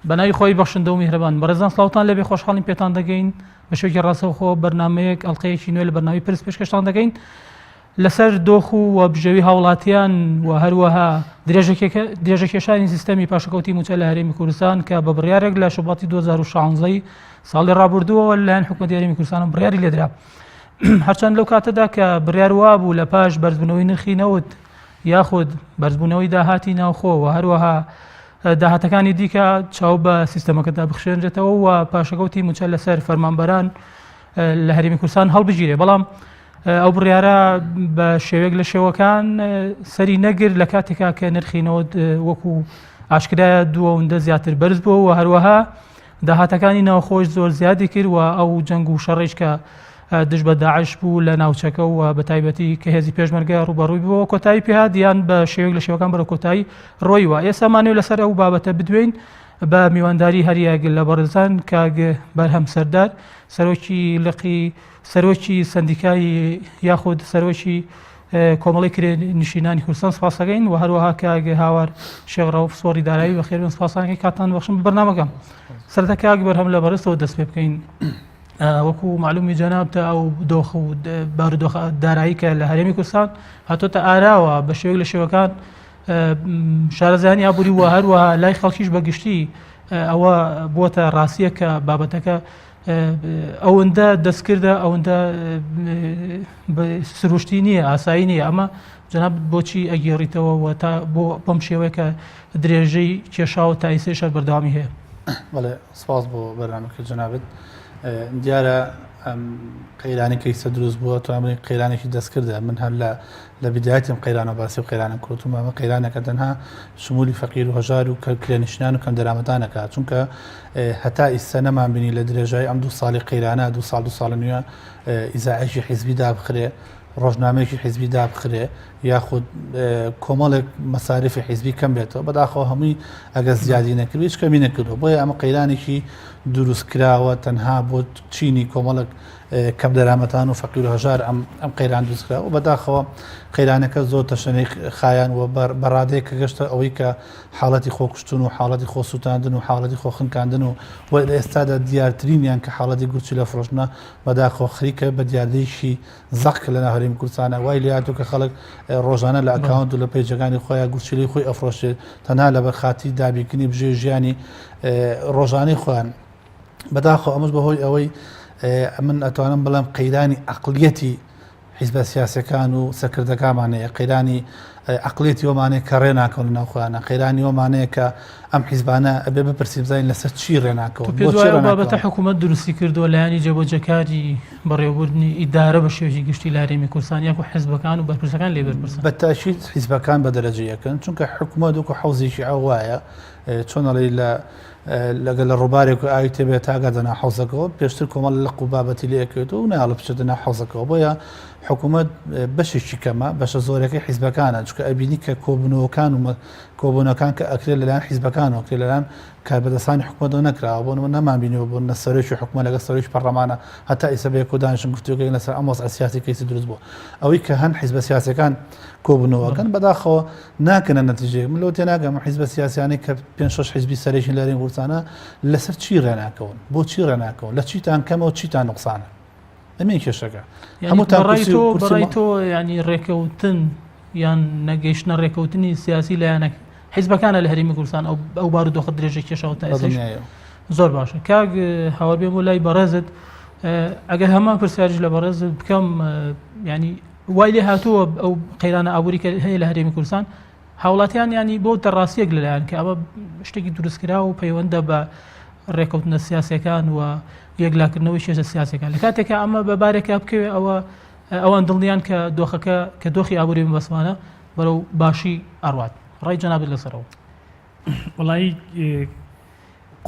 بەناوی خۆی بەخشندە و میهرەبان بەڕێزان سڵاوتان لەبێ خۆشحاڵین پێتان دەگەین بە شێوەیەکی ڕاستەوخۆ بەرنامەیەک ئەڵقەیەکی نوێ لە بەرنامی پرس پێشکەشتان دەگەین لەسەر دۆخ و بژێوی هاوڵاتیان و هەروەها درێژەکێشانی سیستەمی پاشەکەوتی موچە لە هەرێمی کوردستان کە بە بڕیارێک لە شوباتی 2016 ساڵی ڕابردووەوە لەلایەن حکوومەتی هەرێمی کوردستان بڕیاری لێدرا هەرچەند لەو کاتەدا کە بڕیار وا بوو لە پاش بەرزبوونەوەی نرخی نەوت یاخود بەرزبوونەوەی داهاتی ناوخۆ و هەروەها داهاتەکانی دیکە چاو بە سیستەمەکەدا بخشێنرێتەوە و پاشەکەوتی موچە لەسەر فەرمانبەران لە هەرێمی کوردستان هەڵبژیرێ بەڵام ئەو بڕیارە بە شێوەیەک لە شێوەکان سەری نەگرت لە کاتێکا کە نرخی نەوت وەکو ئاشکرایە دووەوەندە زیاتر بەرز بووە و هەروەها داهاتەکانی ناوخۆش زۆر زیادی کرد و ئەو جەنگ و شەڕێک کە دژ بە داعش بوو لە ناوچەکە و بە تایبەتی کە هێزی پێشمەرگە ڕوبەڕووی بووە کۆتایی پێهادیان بە شێوەیەک لە شێوەکان بەرە کۆتایی ڕۆی وە ئێسامانێ لەسەر ئەو بابەتە بدوێن بە میوانداری هەریەک لە بەڕێزان کاگ بەرهەم سەردار سەرۆکی لقی سەرۆکی سندیکای یاخود سەرۆکی کۆمەڵی کرێنشینانی کوردستان سپاس دەکەین و هەروەها کاگ هاوار شێخ ڕەوف سۆری دارایی بەخێر بن سپاسانەکەی کاتان بەخشم بە بەرنامەکەم سەرەتا کاگ بەرهەم لە بەڕێستەوە دەست پێ بکەین وەکو معلومی جەنابتە ئەو دۆخ و بارودۆخ دارایی کە لە هەرێمی کوردستان هاتۆتە ئاراوە بە شێوەیەک لە شێوەکان شارەزایانی ئابووری و هەروەها لای خەڵکیش بەگشتی ئەوە بووەتە ڕاستیە کە بابەتەکە ئەوەندە دەستکردە ئەوەندە سروشتی نییە ئاسایی نییە ئەمە جەناب بۆچی ئەگێڕیتەوە و تا بۆ بەم شێوەیە کە درێژەی کێشاوە تا ئیسێشە بەردەوامی هەیە بەڵێ سپاس بۆ بەرنامەکە جەنابەت دیارە قەیرانی کەیسە دروست بووە توانێت قەیرانێکی دەستکردە من هەر لە بیدایەتم قەیرانە باسی و قەیرانە کۆتومە ئەمە قەیرانەکە تەنها شمولی فەقیر و هەژار و کرێنشینان و کەم دەرامەدانەکە چونکە هەتا ئیسە نەمان بینی لە درێژای ئەم 2 ساڵی قەیرانە 2 ساڵ نوێ ئیزاعیشی حیزبی دابخرێ ڕۆژنامەیەکی حیزبی دابخرێ یاخود کۆمەڵێک مەساریفی حیزبی کەم بێتەوە بەداخەوە هەمووی ئەگە زیادی نەکرد هیچ کەمی نەکردەوە بۆیە ئەمە قەیرانێکی دروستکراوە تەنها بۆ چینی کۆمەڵک کەم دەرامەتان و فەقیر و هەژار ئەم قەیران دروستکرا و بەداخەوە قەیرانەکە زۆر تەشەنەی خایان و بەڕادەیە کە گەشتە ئەوەی کە حاڵەتی خۆکوشتن و حاڵەتی خۆسووتاندن و حاڵەتی خۆخنکاندن و لە ئێستادا دیارترینیان کە حاڵەتی گورچی لە فرۆشتنە بەداخەوە خەریکە بە دیاردەیەکی زەق لە ناو کوردستانە وای لێهاتوو کە خەڵک ڕۆژانە لە ئەکاونت و لە پێیجەکانی خۆیان گورچیلی خۆی ئەفرۆشێت تەنها لە بەرخاتی دابیکردنی بژێ ژیانی ڕۆژانەی خۆیان بەداخەوە ئەمەش بەهۆی ئەوەی من ئەتوانم بڵام قەیرانی عەقڵیەتی حیزبە سیاسەکان و سەرکردەکانمانەیە قەیرانی عەقڵیەتی وەمانەیە کە ڕێناکەون لە ناوخۆیانە قەیرانی وەمانەیە کە ئەم حیزبانە ئەبێ بپرسی بزانین لەسەر چی ڕێناکەون بابەتە حکوومەت دروستی کردووە لایانی جێبەجەکاری بەڕێوەبردنی ئیدارە بە شێوەیەکی گشتی لە هەرێمی کوردستان یاکو حیزبەکان و بەرپرسەکان لێ بەرپرسن بەتاشید حیزبەکان بە دەرەجەیەکەن چونکە حکوومەت وەکو حەوزێکی ئەوایە چۆنەڵی لەگەل لە ڕووبارێک و ئاوی تێبێت تاگەدەنا حەوزەکەەوە پێشتر کۆمەڵ لە قوبابەتی لەکەوێتەوە و ناڵە بچێتە حەوزەکەەوە بۆیە حکوومەت بەشێکی کەمە بەشە زۆرەکەی حیزبەکانە چکە ئەبینی کە کۆبنەوەکان و کۆبوونەکان کە ئەکرێت لەلایەن حیزبەکانەوە کرێت لەلایەن کاربەدەستانی حکوومەتەوە نەکراوە بۆ نەمان بینیەوە بۆ نەسەرۆکی حکوومەت لەگە سەرۆکی پەرلەمانە هەتا ئیسە بە یەکۆ دانیشتن گفتوگەی لەسەر ئەم وەزعە سیاسی کەیسی دروست بووە ئەوەی کە هەن حیزبە سیاسەکان کۆبنەوەکەن بەداخەوە ناکەنە نەتیجەیەک من لەوە تێناگەم حیزبە سیاسیانی کە 5-6 حیزبی سەرێکی لە هەرێمی کوردستانە لەسەر چی ڕێناکەون بۆ چی ڕێناکەون لە چیتان کەمەوە چیتان نوقسانە ئەمە کێشەکە هەمووتان تۆ ینی ڕێکەوتن یان نەگەیشتنە ڕێکەوتنی سیاسی لایەنەکە حیزبەکانە لە هەرێمی کوردستان ئەو بارودۆخە درێژە کێشەوە تا ئێستا زۆر باشە کاگ هاوار بێ بۆ لای بەڕێزت ئەگەر هەمان پرسیارش لە بەڕێزت بکەم ینی وای لێ هاتووە ئەو قەیرانە ئابووری کە هەیە لە هەرێمی کوردستان هاوڵاتیان ینی بۆ تەڕاستیەک لەلایەن کە ئەمە شتێکی دروستکرا و پەیوەندە بە ڕێکەوتنە سیاسەکان و یەکلاکردنەوەی شێژە سیاسەکان لە کاتێکە ئەمە بەبارێکە بکەوێ ئەوان دڵنیان کە دۆخەکە کە دۆخی ئابووری بەسمانە بەرەو باشی ئەڕوات ڕای جەنابەت لەسەرەوە وڵی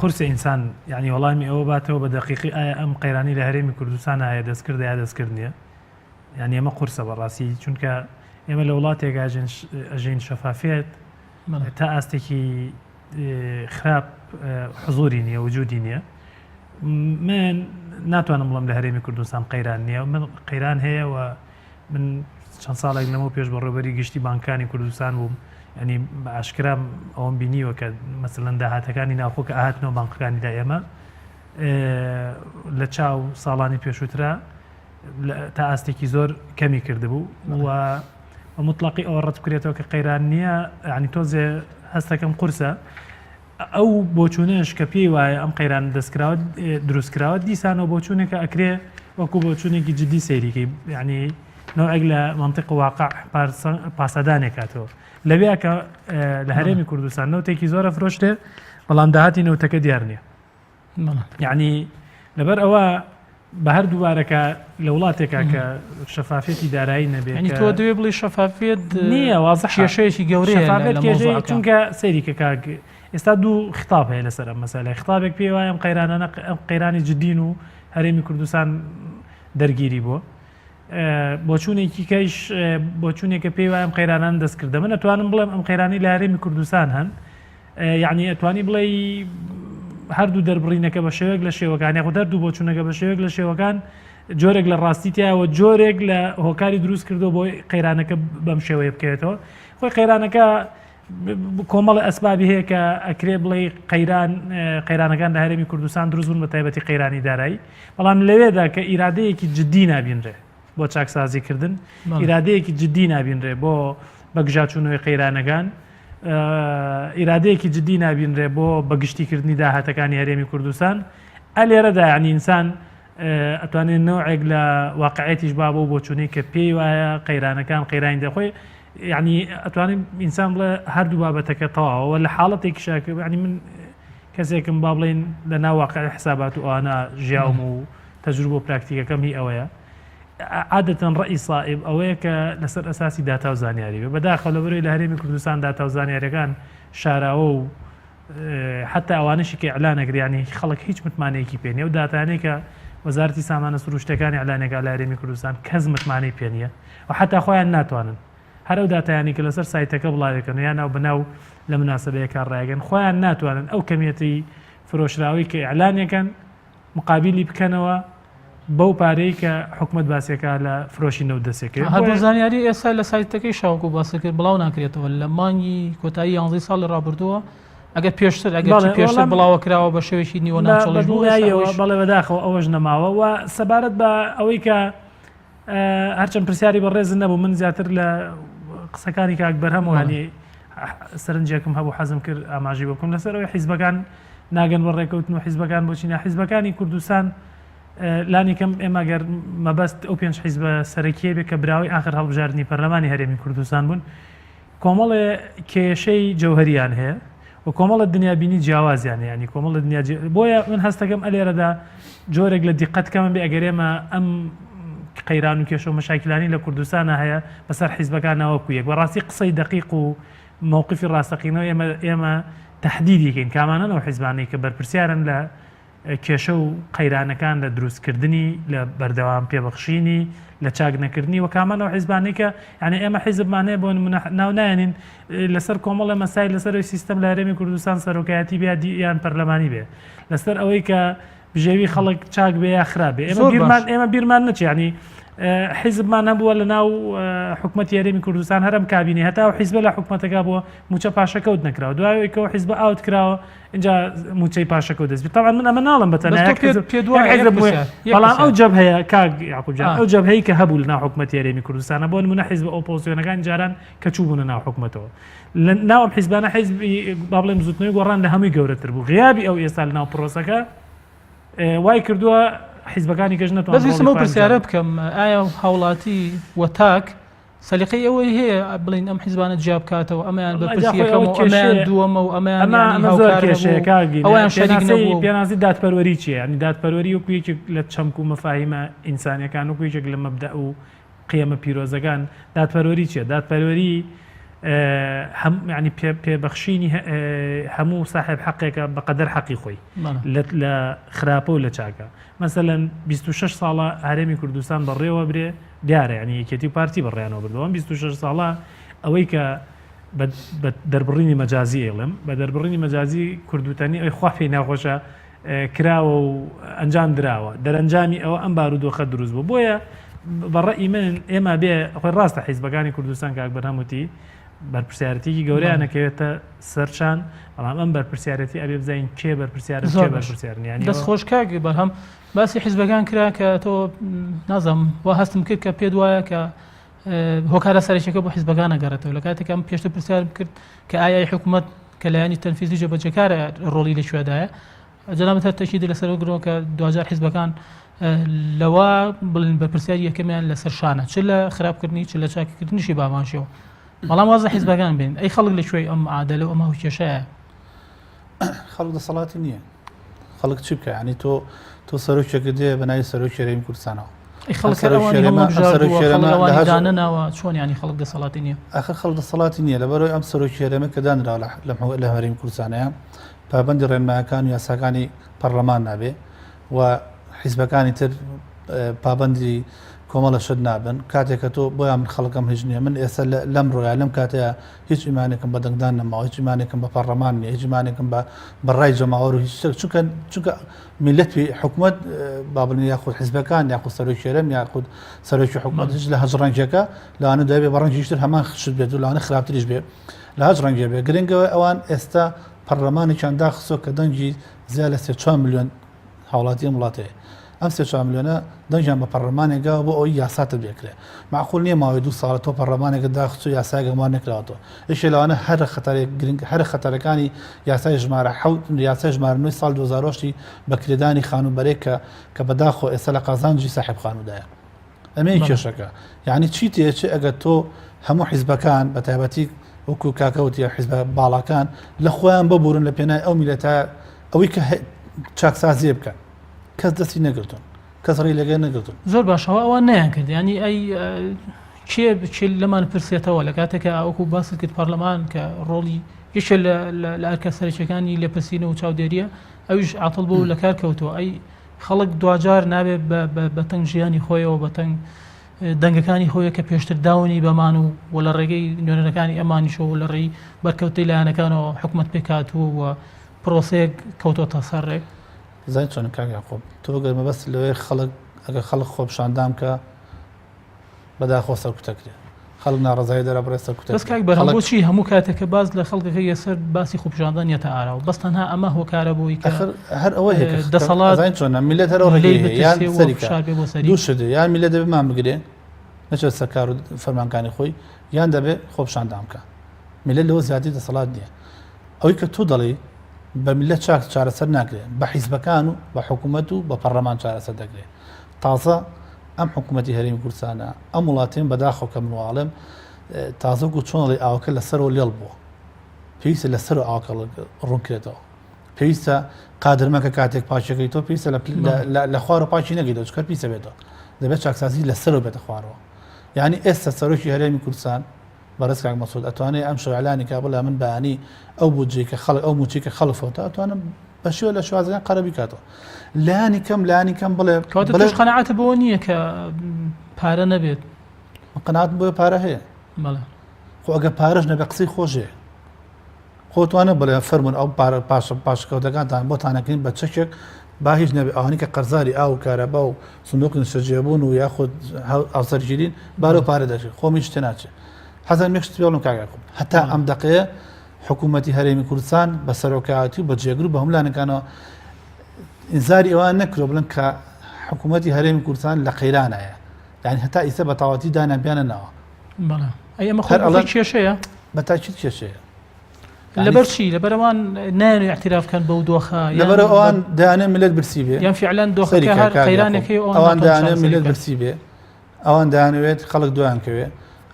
قورسە ئینسان یعنی وەڵامی ئەوە باتەوە بە دقیقی ئایا ئەم قەیرانی لە هەرێمی کوردستان هەیە دەستکرد یا دەستکردنیە یعنی ئەمە قورسە بەڕاستی چونکە ئێمە لە وڵاتێک ئەژین شەفافێت تا ئاستێکی خراپ حزوری نییە وجودی نییە من ناتوانم بڵم لە هەرێمی کوردستان قەیران نییە من قەیران هەیە و من چەند ساڵێک لەمە پێش بە ڕێبەری گشتی بانکانی کوردستان بووم ینی بە ئاشکرا ئەوم بینیوە کە مەسەڵەن داهاتەکانی ناوخۆ کە ئاهاتنەوە بانقەکانیدا ئێمە لە چاو ساڵانی پێشووترا تا ئاستێکی زۆر کەمی کردبوو و مطلقی ئەوە ڕەت بکرێتەوە کە قەیران نییە ینی تۆزێ هەستەکەم قورسە ئەو بۆچوونش کە پێی وایە ئەم قەیران دەستکراوە دروستکراوە دیسانەوە بۆچوونێکە ئەکرێ وەکو بۆچوونێکی جدی سەیریکەی ینی نوعێک لە منطق واقع پاسەدانێکاتەوە لەوێ کە لە هەرێمی کوردستان نەوتێکی زۆرە فرۆشتێ بەڵام داهاتی نەوتەکە دیار نییە یعنی لەبەر ئەوە بە هەردوو بارەکە لە وڵاتێکا کە شەفافێتی دارایی نەبێت ینی تۆ دەوێ بڵی شەفافێت نییە وازە کێشەیەکی گەورەیە چونکە سەیریکە کاک ئێستا دوو خطاب هەیە لەسەر ئەم مەسەلە خطابێک پێ وایە ئەم قەیرانە ئەم قەیرانی جدین و هەرێمی کوردستان دەرگیری بووە بۆچوونێکی کەیش بۆچوونێکە پێی وایە ئەم قەیرانان دەستکردە من ئەتوانم بڵێم ئەم قەیرانی لە هەرێمی کوردستان هەن یعنی ئەتوانی بڵێ هەردوو دەربڕینەکە بە شێوەیەک لە شێوەکان یاخود هەردوو بۆچوونەکە بە شێوەیەک لە شێوەکان جۆرێک لە ڕاستیتیایەوە جۆرێک لە هۆکاری دروست کردو بۆی قەیرانەکە بەم شێوەیە بکەوێتەوە خۆی قەیرانەکە کۆمەڵی ئەسبابی هەیە کە ئەکرێ بڵێ قەیرانەکان لە هەرێمی کوردستان دروست بوون بە تایبەتی قەیرانی دارایی بەڵام لەوێدا کە ئیرادەیەکی جدی نابینرێ بۆ چاکسازیکردن ئیرادەیەکی جدی نابینرێ بۆ بەگژاچوونەوەی قەیرانەکان ئیرادەیەکی جدی نابینرێ بۆ بەگشتیکردنی داهاتەکانی هەرێمی کوردستان ئەلێرەدا ینی ئینسان ئەتوانێت نوعێک لە واقعەتیش با بۆ بۆچوونەی کە پێی وایە قەیرانەکان قەیرانی دەخۆی یعنی ئەتوانین ئینسان بڵێ هەردوو بابەتەکە تەواوەوە لە حاڵەتێکی شاکە ینی من کەسێکم با بڵێن لە ناو واقعی حسابات و ئەوانە ژیاوم و تەجروبە و پراکتیکەکەم هی ئەوەیە عادەتەن ڕئی سائب ئەوەیە کە لەسەر ئەساسی داتا و زانیاری بێ بەداخەوە لەبەرەوەی لە هەرێمی کوردستان داتا و زانیاریەکان شاراوە و حتا ئەوانەشی کە ئەعلانەکریانی خەڵک هیچ متمانەیەکی پێ نیە و داتانەی کە وەزارەتی سامانە سروشتەکانی ئەعلانێکا لە هەرێمی کوردستان کەس متمانەی پێ نیە و حتا خۆیان ناتوانن هەرو داتایانی کە لەسەر سایتەکە بڵاوێکن یان ناو بناو لە مناسبەیەکان ڕایگەن خۆیان ناتوانن ئەو کەمیەتی فرۆشراوی کە ئەعلانێکن مقابلی بکەنەوە بەو پارەی کە حکومت باسیەکە لە فرۆشی نەوت دەسێکرد هەردوو زانیاری ئێستا لە سایتەکەی شاوکو باسەکرد بڵاو ناکرێتەوە لە مانگی کۆتایی 11 ساڵ لە ڕابردووە ئەگەر پێشتر بڵاوە کراوە بە شێوێکی نیوە ناچڵش بەڵێ بەداخەوە ئەوەش نەماوە و سەبارەت بە ئەوەی کە هەرچەند پرسیاری بەڕێزن نەبوو من زیاتر لە قسەکانی کاک بەرهەموانی سەرنجێکم هەبوو حەزم کرد ئاماژی بکەم لەسەرەوەی حیزبەکان ناگەن بە ڕێکەوتن و حیزبەکان بۆچینە حیزبەکانی کوردستان لانیکەم ئێمەگەر مەبەست ئەو پێنج حیزبە سەرەکیە بێ کە براوی ئاخر هەڵبژاردننی پەرلەمانی هەرێمی کوردستان بوون کۆمەڵێ کێشەی جەوهریان هەیە و کۆمەڵە دنیابینی جیاوازیان ینی کۆمەڵە دنیا بۆیە من هەستەکەم ئەلێرەدا جۆرێک لە دیقەتکەمە بێ ئەگەر ئێمە ئەم قەیران و کێشە و مەشاکلانی لە کوردستانە هەیە بەسەر حیزبەکان ناوەکو یەک بەڕاستی قسەی دقیق و مووقفی ڕاستەقینەوە ئێمە تهدیدیکەین کامانەوە حیزبانەی کە بەرپرسیارن لە کێشە و قەیرانەکان لە دروستکردنی لە بەردەوام پێبەخشینی لە چاک نەکردنی و کامانەوە حیزبانەی کە یعنی ئێمە حیزبمانەیە بۆ ناو نایەنین لەسەر کۆمەڵە مەسایل لەسەر سیستەم لە هەرێمی کوردستان سەرۆکایەتی بێ یان پەرلەمانی بێ لەسەر ئەوەی کە بژێوی خەڵک چاک بێ یا خراپێ ئێمە بیرمان نەچ ینی حیزبمان هەبووە لە ناو حکومەتی هەرێمی کوردستان هەرم کابینی هەتا و حیزبە لە حکومەتەکە بووە موچە پاشەکەوت نەکراوە دوایەوەیکەوە حیزبە ئاوت کراوە اینجا موچەی پاشەکەوت دەستبێت تاوان من ئەمە ناڵم بەڵام ئەو جەب هەیە کاک یعقوبجان ئەو جەبهەیە کە هەبوو لە ناو حکومەتی هەرێمی کوردستانە بۆ نمونە حیزبە ئۆپۆزیسیۆنەکان جاران کە چوو بوونە ناو حکومەتەوە لە ناوم حیزبانە حیزبی با بڵێم زوتنەوەی گۆڕان لە هەمووی گەورەتر بوو غیابی ئەو ئێستا لە ناو پرۆسەکە وای کردووە حیزبەکانی کەژ نەتوان بەزیسمە پرسیارە بکەم ئایا هاوڵاتی وەتاک سەلیقەی ئەوەی هەیە بڵین ئەم حیزبانە جیاب کاتەوە ئەمەیان بە پرسیەکەم و ئەمەیان دووەمە و ئەمەیان پێناسی دادپەروەری چیە ینی دادپەروەری وەکویەکێک لە چەمک و مەفاهیمە ئینسانیەکان وەکویەکێک لە مەبدە و قیەمە پیرۆزەکان دادپەروەری چیە دادپەروەری ینی پێبەخشینی هەموو ساحب حەقێکە بەقەدەر حەقی خۆی لە خراپە و لە چاکە مەسەلەن 26 ساڵە هەرێمی کوردستان بەڕێوە برێ دیارە ینی یەکێتی و پارتی بەڕێیانەوە بردەوە 26 ساڵە ئەوەی کە بە دەربڕینی مەجازی ئێڵم بە دەربڕینی مەجازی کوردوتانی ئەوی خوا پێی ناخۆشە کراوە و ئەنجام دراوە دەرەنجامی ئەوە ئەم بارودۆخە دروست بوو بۆیە بەڕێی من ئێمە بێ خۆی ڕاستە حیزبەکانی کوردستان کاک بەرهەموتی بەرپرسیارەتێکی گەورەیانەکەوێتە سەرچان بەڵام ئەم بەرپرسیارەتی ئەبێ بزین کێ بەرپرسیارە کێ بەرپرسیارنیانی دەست خۆشکاک بەرهەم باسی حیزبەکان کرا کە تۆ نازەم وا هەستم کرد کە پێت وایە کە هۆکارە سەرچەکە بۆ حیزبەکان نەگەڕێتەوە لە کاتێک ئەم پێشتر پرسیارم کرد کە ئایا حکوومەت کە لایانی تەنفیزی جێبەجێکارە ڕۆڵی لەکوێدایە جەنابەت تەشیدی لەسەر گرەوە کە دوجار حیزبەکان لەوە بڵین بە پرسیاری یەکەمیان لەسەر شانە چ لە خراپکردنی چ لە چاکردنیشی بامانشەوە بەڵام وازە حیزبەکان بین ئەی خەڵک لەکوێ ئەم عادەلە و ئەمە کێشەیە خەڵک دەسەڵاتی نییە خەڵک چی بکە ینی تۆ سەرۆکێکە دێ بە ناوی سەرۆکی هەرێمی کوردستانەوە دانەناوە چۆن ینی خەڵک دەسەڵاتی نییە ئەخە خەڵک دەسەڵاتی نییە لەبەرەوەی ئەم سەرۆکی هەرێمە کە دانراوە لە هەرێمی کوردستانەیە پابەندی ڕێنمایەکان و یاساکانی پەرلەمان نابێ و حیزبەکانی تر پابەندی کۆمەڵە شت نابن کاتێککە تۆ بۆیان من خەڵکەم هیچ نییە من ئێستا لەم ڕۆیا لەم کاتەیە هیچ ئیمانێکم بە دەنگدان نەماوە هیچ ئیمانێکم بە پەرلەمان نیە هیچ ئیمانێکم بە ڕای جەماوەڕ و هیچ چونکە میلەتی حکوومەت بابن یاخود حیزبەکان یاخود سەرۆکی هەرێم یاخود سەرۆکی حکوومەت هیچ لە هەژ ڕەنگێکە لەوانە دەبێ بە ڕەنگیشتر هەمان خشت بێت و لەوانە خراپتریش بێ لە هەژ ڕەنگێ بێ گرنگەوە ئەوان ئێستا پەرلەمانێکیان داخستۆ کە دەنگی زیاد لە 4 میلیۆن هاوڵاتی وڵاتەیە ئەم 4 میلیۆنە دەنگیان بە پەرلەمانێکەوە بۆ ئەوی یاساتە بێکرێ معقول نییە ماوەی 2 ساڵە تۆ پەرلەمانێکە داخست و یاسای گەمان نکراوەوە یشێ لەوانە هەر خەتەرەکانی یاسای ژمارە یاسای ژمارە 9 ساڵ 2010 بەکرێدانی خانوبەرێک کە بەداخۆ ئێستا لە قازانجی ساحب خانوودایە ئەمەی کێشەکە یعنی چی تێچ ئەگەر تۆ هەموو حیزبەکان بە تایبەتی وەکو کاکەوتی حیزبە باڵەکان لە خۆیان ببورن لە پێنای ئەو میلەتە ئەوەی کە چاکسازیە بکەن کەس دەستی نەگرتون کەس ڕێی لەگەر نەگرتون زۆر باشەوە ئەوە نیان کرد ینی ئەی کێ لەمان پرسێتەوە لە کاتێکە ئەوکو باست کرد پەرلەمان کە ڕۆڵی یەکێ لە ئەرکە سەرچەکانی لێپرسینە و چاودێریە ئەویش عاتڵ بوو لە کار کەوتەوە ئەی خەڵک دوجار نابێت بە تەنگ ژیانی خۆیەوە بە تەنگ دەنگەکانی خۆیە کە پێشتر داونی بەمان و لە ڕێگەی نوێنەرەکانی ئەمانیشەوە لە ڕێی بەرکەوتی لایەنەکانەوە حکوومەت پێکاتوو و پرۆسەیەک کەوتۆتە سەرڕێک زای چۆن کاکە خۆب تۆ گەرمە بەست لەوەی خەڵک ئەگەر خەڵک خۆپشاندام کە بەداخۆ سەرکوتەکرێ خەڵک ناڕزایی دەرەبڕێ سەرکوتە بەس کاک بەرهەم بۆچی هەموو کاتێکە باز لە خەڵکەکە یەسەر باسی خۆپشاندان یەتە ئاراوە بەس تەنها ئەمە هۆکارە بۆی کە هەر ئەوەی دەسەڵات چۆنە میلەت هەرەوە ڕێگەیان دوو شت یان میلەت دەبێت مان بگرێ نەچێت سەرکار و فەرمانەکانی خۆی یان دەبێت خۆپشاندام کە میلەت لەوە زیاتر دەسەڵات نییە ئەوەی کە تۆ دەڵێ بە میلەت چاک چارەسەر ناکرێت بە حیزبەکان و بە حکوومەت و بە پەرلەمان چارەسەر دەکرێت تازە ئەم حکوومەتی هەرێمی کوردستانە ئەم وڵاتین بەداخەوە کە منواڵم تازە و چۆنڵی ئاوکە لەسەرەوە لێڵ بووە پێویستە لەسەر ئاوکە ڕوونکرێتەوە پێویستە قادرمەکە کاتێک پاچەکەی تۆ پێویستە لە خوار و پاچی نەگەیتەوە چکە پیسە بێتەوە دەبێت چاکسازی لەسەرەوە بێتە خوارەوە یعنی ئێستا سەرۆکی هەرێمی کوردستان بەڕێز کاک مەسعود ئەتوانێت ئەم شەوعلانی کا بڵێ من بەیانی ئەو بودجەیەکە خەڵک ئەو موچێکە خەڵفەوتە ئەتوانم بە شێوە لە شوازیان قەرەبی کاتەوە لایانی کەم بڵێ بەڵێ قەنەعەتە بەوە نییە کە پارە نەبێت قەنەعەت بۆیە پارە هەیە بەڵێ خۆ ئەگە پارەش نەبێ قسەی خۆشەیە خۆتوانە بڵێ فەرمون ئەو پاشکەوتەکانتان بۆتانەکەین بە چەکێک با هیچ نەبێ ئەوانی کە قەرزاری ئاو کارەبا و سندوقی سەرجێبوون و یاخود ئاوسەرگیرین بارە پارە دەچێت خۆمی شتێ ناچێت حەزان مێشت پێڵم کاگاکم هەتا ئەم دەقەیە حکوومەتی هەرێمی کوردستان بە سەرۆکایەتی و بە جێگرو بە هەملانەکانەوە ئینزاری ئەوان نەکرۆ بڵن کە حکوومەتی هەرێمی کوردستان لە قەیرانایە یعنی هەتا ئیسە بە تاواتی دانان بیانەنەوە بەڵێ ئەی ئەمە خۆ کێشەیە بەتاچیت کێشەیە لەبەر چی لەبەرەوان نایەنێ اعترافکەن بەو دۆخە لەبەر ئەوان دایانێ ملت برسی بێ یان فعلان دۆخەکە هەر قەیرانێکی ئەوان دایانێ ملت برسی بێ ئەوان دایانەوێت خەڵک دویان کەوێ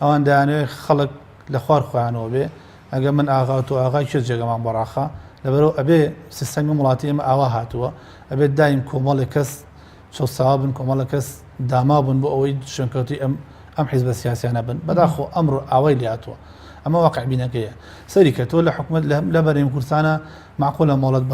ئەوان دایانەوێت خەڵک لە خوار خۆیانەوە بێ ئەگە من ئاغات و ئاغای چێت جێگەمان بەڕاخە لەبەرەوە ئەبێ سیستەمی وڵاتی ئێمە ئاوا هاتووە ئەبێت دایم کۆمەڵی کەس چەسەوا بن کۆمەڵە کەس داما بوون بۆ ئەوەی شوێنکەوتی ئەم حیزبە سیاسیانە بن بەداخۆ ئەمڕۆ ئاوای لاتوە ئەمە واقع بینەکەیە سەری کە تۆ لە حکوومەت لە بەرهەمی کوردستانە معقولە مۆڵەت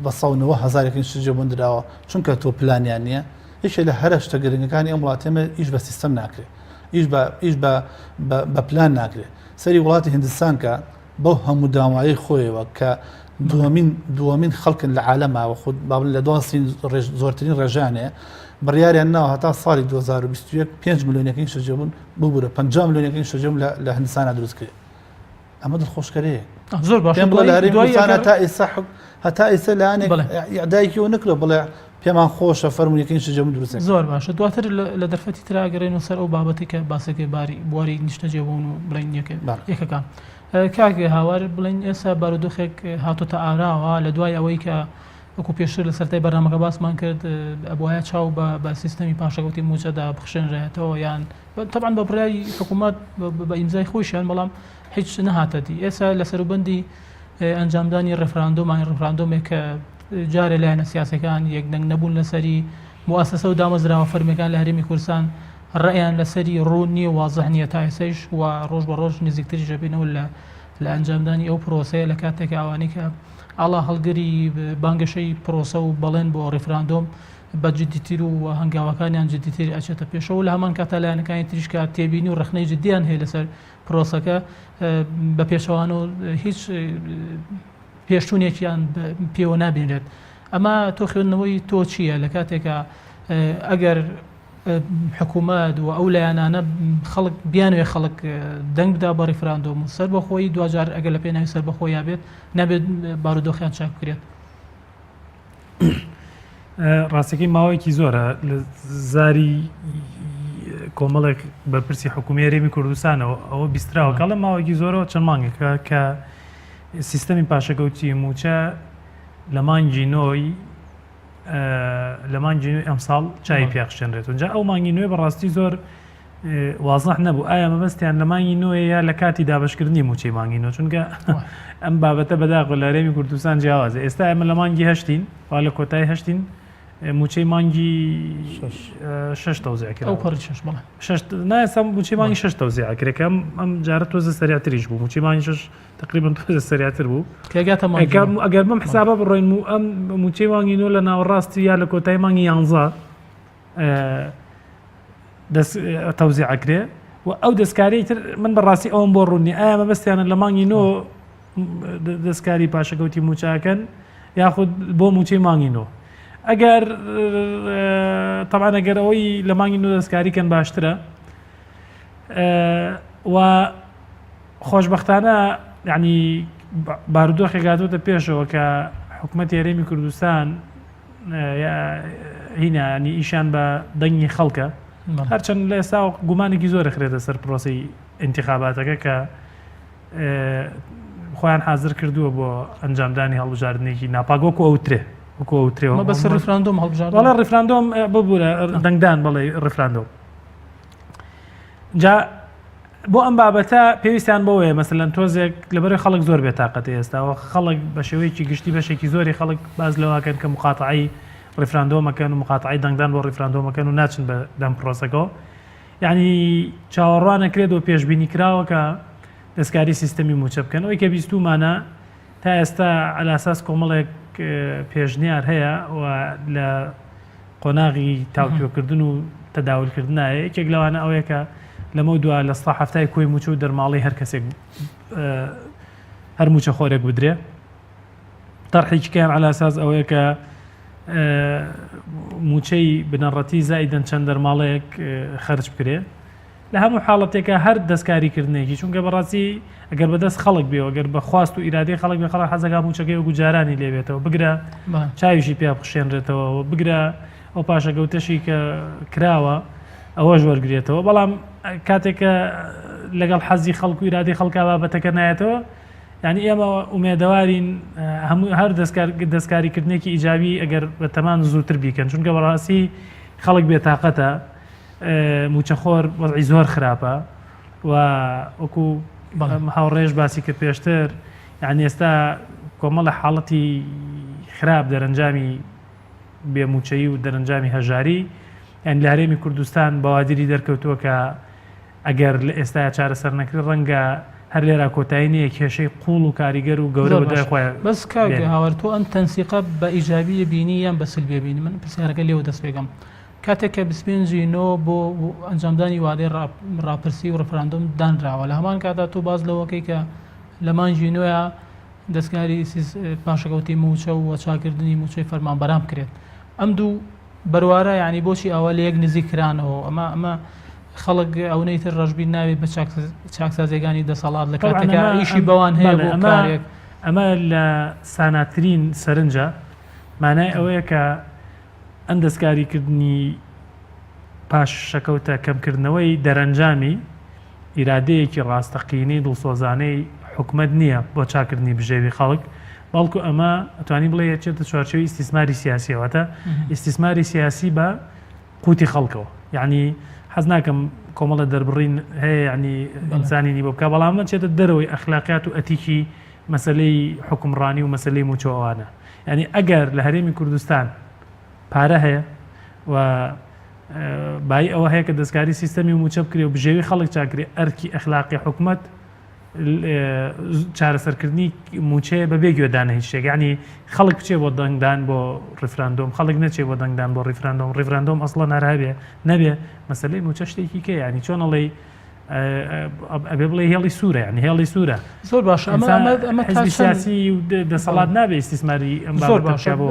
بە 190,000 شجێ بندراوە چونکە تۆ پلانیان نییە هیچ لە هەرە شتە گرنگەکانی ئەم وڵاتێمە ئیش بە سیستەم ناکرێت ئیش بە پلان ناکرێت سەری وڵاتی هندستان کە بەو هەموو دامایی خۆیەوە کە دووەمین خەڵکن لە عالەمەوە خود بابن لە دواسین زۆرترین ڕێژانەیە بڕیاریان ناوە هەتا ساڵی 2021 5 ملیۆنەکەی شەجێبوون ببوورە 50 ملیۆنەکەی شەجێم لە هندستانە دروست کرد ئەمە دڵخۆشکەرەیە زۆر باش پێم بڵێ لە هەرێمی کوردستان ئەگەر- هەتا ئێستا لایەنێک بڵێ. دایکیەوە نکرێ بڵێ پێمان خۆشە فەرمونیەکەی شەجەم دروستە زۆر باشە دواتر لە دەرفەتی تراگەڕێنەوە سەر ئەو بابەتی کە باسەکەی بواری نیشتەجێبوون و بڵین بەڵێ. یەکەکان کاگە هاوار بڵین ئێستا بارودۆخێک هاتۆتە ئاراوە لە دوای ئەوەی کە وەکو پێشتر لە سەرای بەرنامەکە باسمان کرد ئەبواە چاو بە سیستەمی پاشەکەوتی موچەدا بخشێنرێتەوە یان طبعا بە بڕای حکوومەت بە ئیمزای خۆشیان بەڵام هیچ نەهاتەتی ئێستا لە سەروبەندی ئەنجامدانی ڕفراندۆمێک کە جارێ لایەنە سیاسەکان یەکدەنگ نەبوون لەسەری مواسسە و دامەزراوە فەرمیەکان لە هەرێمی کوردستان ڕێیان لەسەری ڕوو نییە واضح نییە تا ئێسەش و ڕۆژ بە ڕۆژ نزیکتری ژەبینەوە لە ئەنجامدانی ئەو پرۆسەیە لە کاتێک ئەوانەی کە ئاڵا هەڵگەری بانگەشەی پرۆسە و بەڵێن بۆ ڕیفراندۆم بە جدیتر و هەنگاوەکانیان جدیتر ئەچێتە پێشەوە لە هەمان کاتە لایەنەکانی تریشکە تێبینی و ڕخنەی جدیان هەیە لەسەر پرۆسەکە بە پێشەوان و هیچ پێشتونێکیان پێوە نابینرێت ئەمە تۆ خوێندنەوەی تۆ چییە لە کاتێکە ئەگەر حکوومەت و ئەو لایەنانە خەڵک بیانوێ خەڵک دەنگ بدا بە ڕیفراندۆم و سەر بەخۆی دوجار ئەگەر لە پێناوی سەر بەخۆی یابێت نابێت بارودۆخیان چاک بکرێت ڕاستەکەی ماوەیەکی زۆرە لە زاری کۆمەڵێک بەرپرسی حکومی هەرێمی کوردستانەوە ئەوە بیستراوە کەڵە ماوەیەکی زۆرەوە چەند مانگێکە کە سیستەمی پاشەکەوتی موچە لە مانگی نۆی ئەم ساڵ چای پێخشێنرێت جا ئەو مانگی نوێ بەڕاستی زۆر وازح نەبوو ئایا مەبەستیان لە مانگی نوێ یا لە کاتی دابشکردنی موچەی مانگی نۆ چونکە ئەم بابەتە بەداغ لە هەرێمی کوردستان جیاوازە ئێستا ئەمە لە مانگی هەشتین وا لە کۆتایی هەشتین موچەی مانگی 6 تەوزیعکرا ئەو پەڕی شەش بڵێ نایسا موچەی مانگی 6 تەوزیعکرێکەکەم ئەم جارە تۆزە سەریاتریش بوو موچەی مانگی 6 تقریبا تۆزە سەریاتر بوو ئەگەر بەم حسابە بڕۆین و ئەم موچەی مانگی نۆ لە ناوەڕاستی یا لە کۆتایی مانگی 11 تەوزیعکرێ و ئەو دەستکاری تر من بەڕاستی ئەوم بۆ ڕوونی ئایا مەبەستیانە لە مانگی نۆ دەستکاری پاشەکەوتی موچاکەن یاخود بۆ موچەی مانگی نۆ ئەگەر طبعا ئەگەر ئەوەی لە مانگی نۆ دەستکاریکەن باشترە و خۆشبەختانە یعنی بارودۆخێک هاتووەتە پێشەوە کە حکوومەتی هەرێمی کوردستان هینە ینی ئیشان بە دەنگی خەڵکە هەرچەند لە ئێستا گومانێکی زۆر خرێتە سەر پرۆسی ئینتیخاباتەکە کە خۆیان حازر کردووە بۆ ئەنجامدانی هەڵبژاردنێکی ناپاگۆکو ئەوترێ وەکوترێەوە بەس ڕیفراندۆم هەڵبژار وەڵا ڕیفراندۆم ببوورە دەنگدان بەڵێ ڕیفراندۆم جا بۆ ئەم بابەتە پێویستیان بەوەیە مەسەلەن تۆزێک لەبەرەوەی خەڵک زۆر بێتاقەتی ئێستاەوە خەڵک بە شێوەیەکی گشتی بەشێکی زۆری خەڵک باز لەوەکەن کە مقاتعی ڕیفراندۆمەکەن و مقاتعی دەنگدان بۆ ڕیفراندۆمەکەن و ناچن بە دەم پرۆسەکەەوە یعنی چاوەڕوانەکرێت و پێشبینی کراوە کە دەستکاری سیستەمی موچە بکەن ئەوەی کە بیستومانە تا ئێستا ئەلاساس کۆمەڵێک پێشنیار هەیە و لە قۆناغی تاوتوێکردن و تەداولکردنایە یەکێک لەوانە ئەوەیە کە لەمە دووە لە ستا هەفتای کۆی موچە و دەرماڵی هەر کەسێک هەر موچە خۆرێک بدرێ تەرحیچکیان ئەلاساس ئەوەیە کە موچەی بنەڕەتی زایدەن چەند دەرماڵەیەک خەرج بکرێ لە هەموو حاڵەتێکە هەر دەستکاریکردنێکی چونکە بەڕاستی ئەگەر بەدەست خەڵک بێەوە گەر بە خواست و ئیرادەی خەڵک بێ خەڵک حەزەکە موچەکەی وەکو جارانی لێبێتەوە بگرە چاویشی پێ بخشێنرێتەوە بگرە ئەو پاشەکەوتەشی کە کراوە ئەوەش وەرگێتەوە بەڵام کاتێکە لەگەڵ حەزی خەڵک و ئیرادەی خەڵکا بابەتەکە نایەتەوە یعنی ئێمە ئومێدەوارین هەر دەستکاریکردنێکی ئیجابی ئەگەر بە تەمان زووتر بیکەن چونکە بەڕاستی خەڵک بێتاقەتە موچەخۆر وەزعی زۆر خراپە و وەکو هاوڕێژ باسی کرد پێشتر یعنی ئێستا کۆمەڵە حاڵەتی خراپ دەرەنجامی بێموچەیی و دەرەنجامی هەژاری یان لە هەرێمی کوردستان بەوادری دەرکەوتووە کە ئەگەر لە ئێستا چارەسەر نەکرد ڕەنگە هەر لێرا کۆتایینەیە کێشەی قوڵ و کاریگەر و گەورە بەدای خۆیان بەس کاگە هاوەرتۆ ئەم تەنسیقە بە ئیجابی بینی یان بە سلبێ بینی من پرسیارەکە لێوە دەست پێگەم کاتێک کە 25 بۆ ئەنجامدانی وادەی ڕاپرسی و ڕفراندۆم دانراوە لە هەمان کاتا تۆ باز لەوەکەی کە لە مانجی نوێە دەستکاری پاشەکەوتی موچە و چاکردنی موچەی فەرمانبەران بکرێت ئەم دوو بەروارە یعنی بۆچی ئەوە لە یەک نزیک کرانەوە ئەمە خەڵک ئەوەی تر ڕژبی ناوێت بە چاکسازیەکانی دەسەڵات لە کاتێکا ئیشی بەوان هەیە بۆ کارێک ئەمە لە ساناترین سەرنجە مانای ئەوەیە کە ئەم دەستکاریکردنی پاش شەکەوتە کەمکردنەوەی دەرەنجامی ئیرادەیەکی ڕاستەقینەی دڵسۆزانەی حکومەت نییە بۆ چاکردنی بژێوی خەڵک بەڵکو ئەمە ئەتوانی بڵێ چێتە چوارچەوەی ئیسیسماری سیاسیەوەتە ئیسیسماری سیاسی بە قوتی خەڵکەوە یعنی حەز ناکەم کۆمەڵە دەربڕین هەیە ینی ئینسانینی بۆ بکە بەڵام چێتە دەرەوەی ئەخلاقیات و ئەتیکی مەسلەی حکومڕانی و مەسلەی موچۆوانە ینی ئەگەر لە هەرێمی کوردستان پارە هەیە و بای ئەوە هەیە کە دەستکاری سیستەمی موچە بکرێ و بژێوی خەڵک چاکرێ ئەرکی ئەخلاقی حکومەت چارەسەرکردنی موچەیە بەبێ گوێدانە هیچ شتێک ینی خەڵک بچێ بۆ دەنگدان بۆ ڕیفراندۆم خەڵک نەچێ بۆ دەنگدان بۆ ڕیفراندۆم ئەسڵە نەرهابێ نەبێ مەسلەی موچە شتێکی کێ ینی چۆن ئەڵێ ئەبێ بڵێ هێڵی سوورە ینی هێڵی سوورە زۆر باش ئەمە حزبی سیاسی و دەسەڵات نابێ ئیسیسماری ئەم زۆر باشە بۆ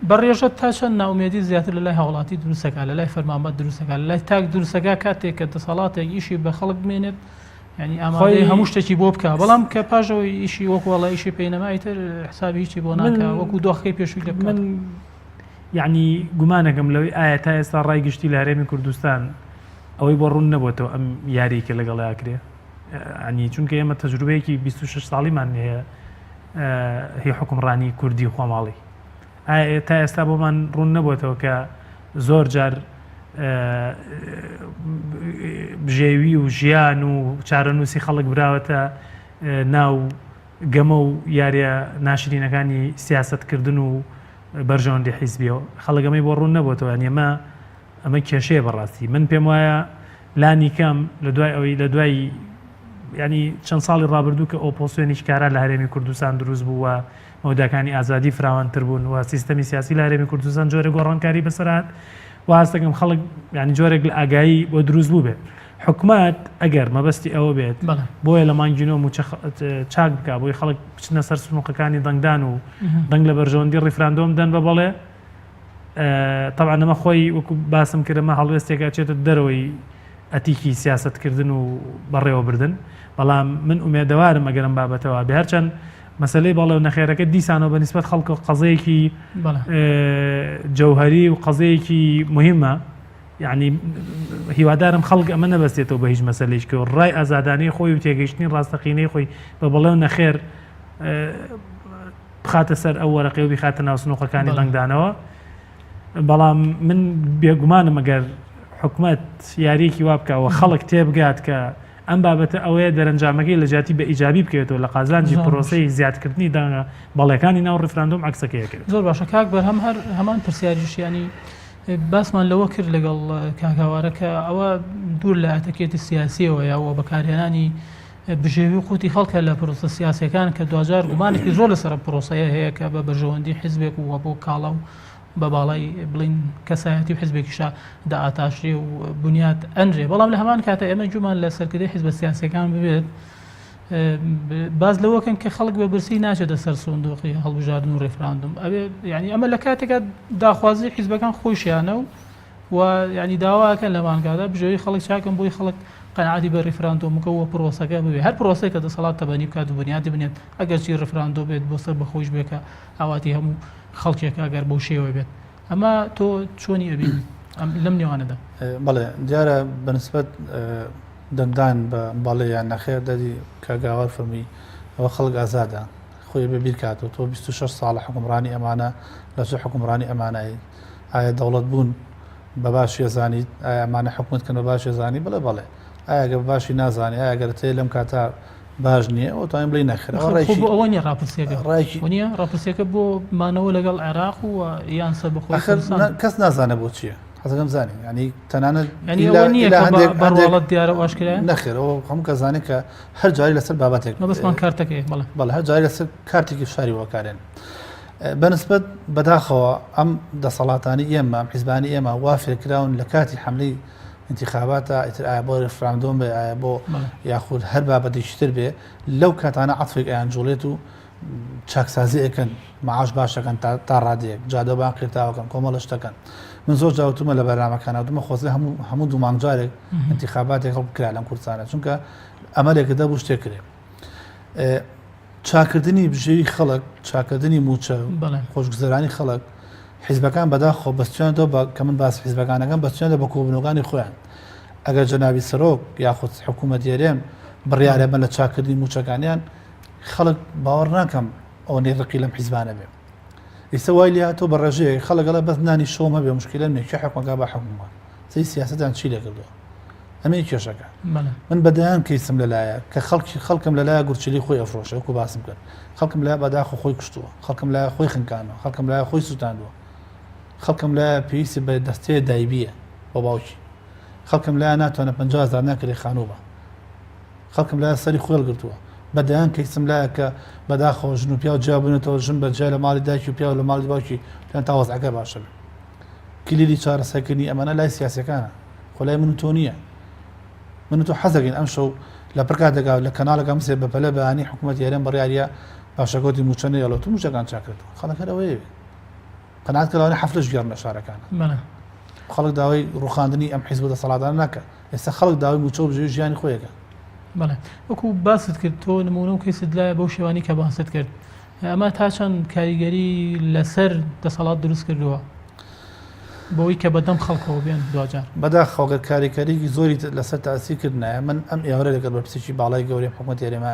بەڕێژە تا چەند ناومێدی زیاتر لە لای هاوڵاتی دروستەکە لە لای فەرمانبەر دروستەکە لە لای تاک دروستەکە کاتێک کە دەسەڵاتێک ئیشی بە خەڵک بمێنێت ینی ئامادەی هەموو شتێکی بۆ بکە بەڵام کە پاژەوەی ئیشی وەکوڵە ئیشی پێینەمای تر حسابی هیچی بۆ ناکە وەکو دۆخەکەی پێشووی لە من یعنی گومانەکەم لەوەی ئایا تا ئێستا ڕای گشتی لە هەرێمی کوردستان ئەوەی بۆ ڕوون نەبووەوە ئەم یاریکە لەگەڵیاکرێ ینی چونکە ئێمە تەجروبەیەکی 26 ساڵیمان هەیە هی حکومڕانی کوردی و خۆماڵی تا ئێستا بۆمان ڕوون نەبووەوە کە زۆر جار بژێوی و ژیان و چارەنووسی خەڵک براوەتە ناو گەمە و یاریە ناشرینەکانی سیاستکردن و بەرژەوەندی حیزبیەوە خەڵگەمەی بۆ ڕوون نەبووەوە ئەمە کێشەیە بەڕاستی من پێم وایە لانی کەم لە دوای ئەوەی لە دوای ینی چەند ساڵی ڕابردوو کە ئۆپۆسیۆنی کارا لە هەرێمی کوردستان دروست بوو و مەوداکانی ئازادی فراوانتر بوون و سیستەمی سیاسی لە هەرێمی کوردستان جۆرە گۆڕانکاری بەسەرات واز دەکەم خەڵک ینی جۆرێک لە ئاگایی بۆ دروست بوو بێت حکومات ئەگەر مەبەستی ئەوە بێت بۆیە لە مانگینۆ و چاک بکە بۆی خەڵک بچنە سەر سنووقەکانی دەنگدان و دەنگ لە بەرژەوەندی ڕیفراندۆم دەن بە بەڵێ طبعا ئەمە خۆی وەکو باسم کردمە هەڵوێستێکا چێتە دەرەوەی ئەتیکی سیاستکردن و بەڕێوەبردن بەڵام من ئومێدەوارم ئەگەرم بابەتەوە بێ هەرچەند مەسلەی بەڵێ و نەخێرەکە دیسانەوە بە نسبەت خەڵکە قەزەیەکی جەوهەری و قەزەیەکی مهمە یعنی هیوادارم خەڵک ئەمە نەبەستێتەوە بە هیچ مەسلەیەکی و ڕای ئازادانەی خۆی و تێگەیشتنی ڕاستەقینەی خۆی بە بەڵێ و نەخێر بخاتە سەر ئەو وەرەقەی و بخاتە ناو سنووقەکانی دەنگدانەوە بەڵام من بێگومانم ئەگەر حکومەت یاریەکی وا بکەوە خەڵک تێبگات کە ئەم بابەتە ئەوەیە دەرەنجامەکەی لە جیاتی بە ئیجابی بکەوێتەوە لە قازانجی پرۆسەی زیادکردنی بەڵێکانی ناو ڕیفراندۆم عکسەکەیەکرد زۆر باشە کاک بەرهەم هەر هەمان پرسیاریشیانی باسمان لەوە کرد لەگەڵ کاکاوارەکە ئەوە دوور لە ئاتەکێتی سیاسیەوە یاوە بەکارهێنانی بژێوی و قوتی خەڵکە لە پرۆسە سیاسەکان کە دوجار گومانێکی زۆر لەسەر پرۆسەیە هەیە کە بە بەرژەوەندی حیزبێک و بۆ کاڵە و بە باڵای بڵین کەسایەتی و حیزبێکیشا داعاتاشری و بنیاد ئەنرێ بەڵام لە هەمان کاتە ئێمە جومان لە سەرکردی حیزبە سیاسەکان ببێت باز لەوەکەن کە خەڵک بە برسی ناچێتە سەر سندوقی هەڵبژاردن و ڕێفراندوم ئەبێ ینی ئەمە لە کاتێکە داخوازی حیزبەکان خۆشیانە و ینی داواکەن لەمانکادا بژێوی خەڵک چاکەم بۆی خەڵک قەنعاتی بە ڕیفراندۆمەکەەوە پرۆسەکە ببێ هەر پرۆسەی کە دەسەڵات تەبەنی بکات و بنیادی بنێت ئەگەر چی ڕیفراندۆ بێت بۆ سەر بەخۆش بێکە ئاواتی هەموو خەڵکێک ئەگەر بەو شێوە بێت ئەمە تۆ چۆنی ئەبین لەم نێوانەدا بەڵێ دیارە بەنسبەت دەنگدان بە باڵێ یان نەخێر دەدی کاگاوار فەرمی ئەوە خەڵک ئازادە خۆی بە بیر کاتەوە تۆ 26 ساڵە حکومڕانی ئەمانە لەسەر حکومڕانی ئەمانایی ئایا دەوڵەت بوون بە باشی زانیت ئایا ئەمانە حکومتکەن بە باشی زانی بڵێ بەڵێ ئایا گە باشی نازانێ ئایا گەرتێ لەم کاتە باش نییە ئەو توانین بڵێ نەخێر ئەوە نیە ڕاپرسیەکە ڕاپرسیەکە بۆ مانەوە لەگەڵ عێراق و یان سەر بەخۆی کەس نازانە بۆ چییە حەزەکەم زانی ینی تەنانەت بەڕواڵەت دیارە ئاشکرا نەخێر ئەوە هەموو کە زانێت کە هەر جاری لەسەر بابەتێک بەسمان کارتەکەی بەڵێ هەر جاری لەسەر کارتێکی شاری وەکارێن بەنسبەت بەداخەوە ئەم دەسەڵاتانی ئێمە ئەم حیزبانی ئێمە وا فێرکراون لە کاتی حملەی انتخاباتە ئیتر ئایا بۆ ڕێفراندۆم بێ ئایا بۆ یاخود هەر بابەتێکی تر بێ لەو کاتانە عەتفێک ئەیان جوڵێت و چاکسازی ئەەکەن معاش باشەکەن تا ڕادەیەک جادەبان قرتاوەکەن کۆمەڵشتەکەن من زۆر جاوتمە لە بەرنامەکان دومە خۆزی هەموو دوو مانگجارێک انتخاباتێک هەڵ بکرا لەم کوردستانە چونکە ئەمەلێکە دەبوو شتێک کرێ چاکردنی بژێوی خەڵک چاکردنی موچە خۆشگوزەرانی خەڵک حیزبەکان بەداخۆ بەستیانەوە کە من باس حیزبەکانەکەم بەستیانە بە کۆبنەوەکانی خۆیان ئەگەر جەنابی سەرۆک یاخود حکوومەت یێرێم بڕیارە بە لە چاکردنی موچەکانیان خەڵک باوەڕ ناکەم ئەو نێڕقی لەم حیزبانە بێ ئێستا وای لاتۆ بە ڕێژەیە خەڵکەڵە بەس نانی شۆمە بێ مشکلە نێکی حکومەکە بە حکومە سی سیاستیان چی لەکردووە ئەمەی کێشەکە من بەدایان کەیسم لەلایە کە خەڵکم لەلایە گورچلی خۆی ئەفرۆشە وەکو باسم کرد خەڵکم لای بەداخۆ خۆی کوشتووە خەڵکم لای خۆی خنکانەوە خەڵکم لای خۆی سووتاندووە خەڵکم لای پێویستی بە دەستەیە دایبیە بۆ باوکی خەڵکم لای ناتوانە 50,000 ناکرێ خانووبە خەڵکم لای سەری خۆل گرتووە بەدایان کەیسم لایە کە بەداخۆ ژن و پیا جیابوونێتەوە ژن بەرجای لە ماڵی دایکی و پیا لە ماڵی باوکی پێیان تاوەزعەکە باشە بێ کلیلی چارەسەرکردنی ئەمانە لای سیاسەکانە خۆلای من و تۆ نییە من و تۆ حەزەکەین ئەم شەو لە پرکات دەگا لە کەناڵەکەم سێ بەپەلە بەیانی حکوومەت یارێن بەڕیاریە باشەکۆتی موچەنە یاڵەوە موچەکان چاکردەوە خەڵەکە ئەوەیە قەناعەت کەلاوانە حەفلەش گێڕنە شارەکانە خەڵک داوای ڕوخاندنی ئەم حیزب دەسەڵاتدان ناکە ئێستا خەڵک داوای موچە و بژێوی ژیانی خۆیەکە بەڵێ وەکو باست کرد تۆ نمونە و کەیست لایە بەو شێوانی کە باست کرد ئەمە تا چەند کاریگەری لەسەر دەسەڵات دروست کردووە بۆی کە بەدەم خەڵکەوە بێن دوجار بەدا خەڵگەر کاریگەریی زۆری لەسەر تاسیکردنایە من ئەم ئێوەرە لەگەڵ بە پسێکی باڵای گەورەی حکوومەت یاریمە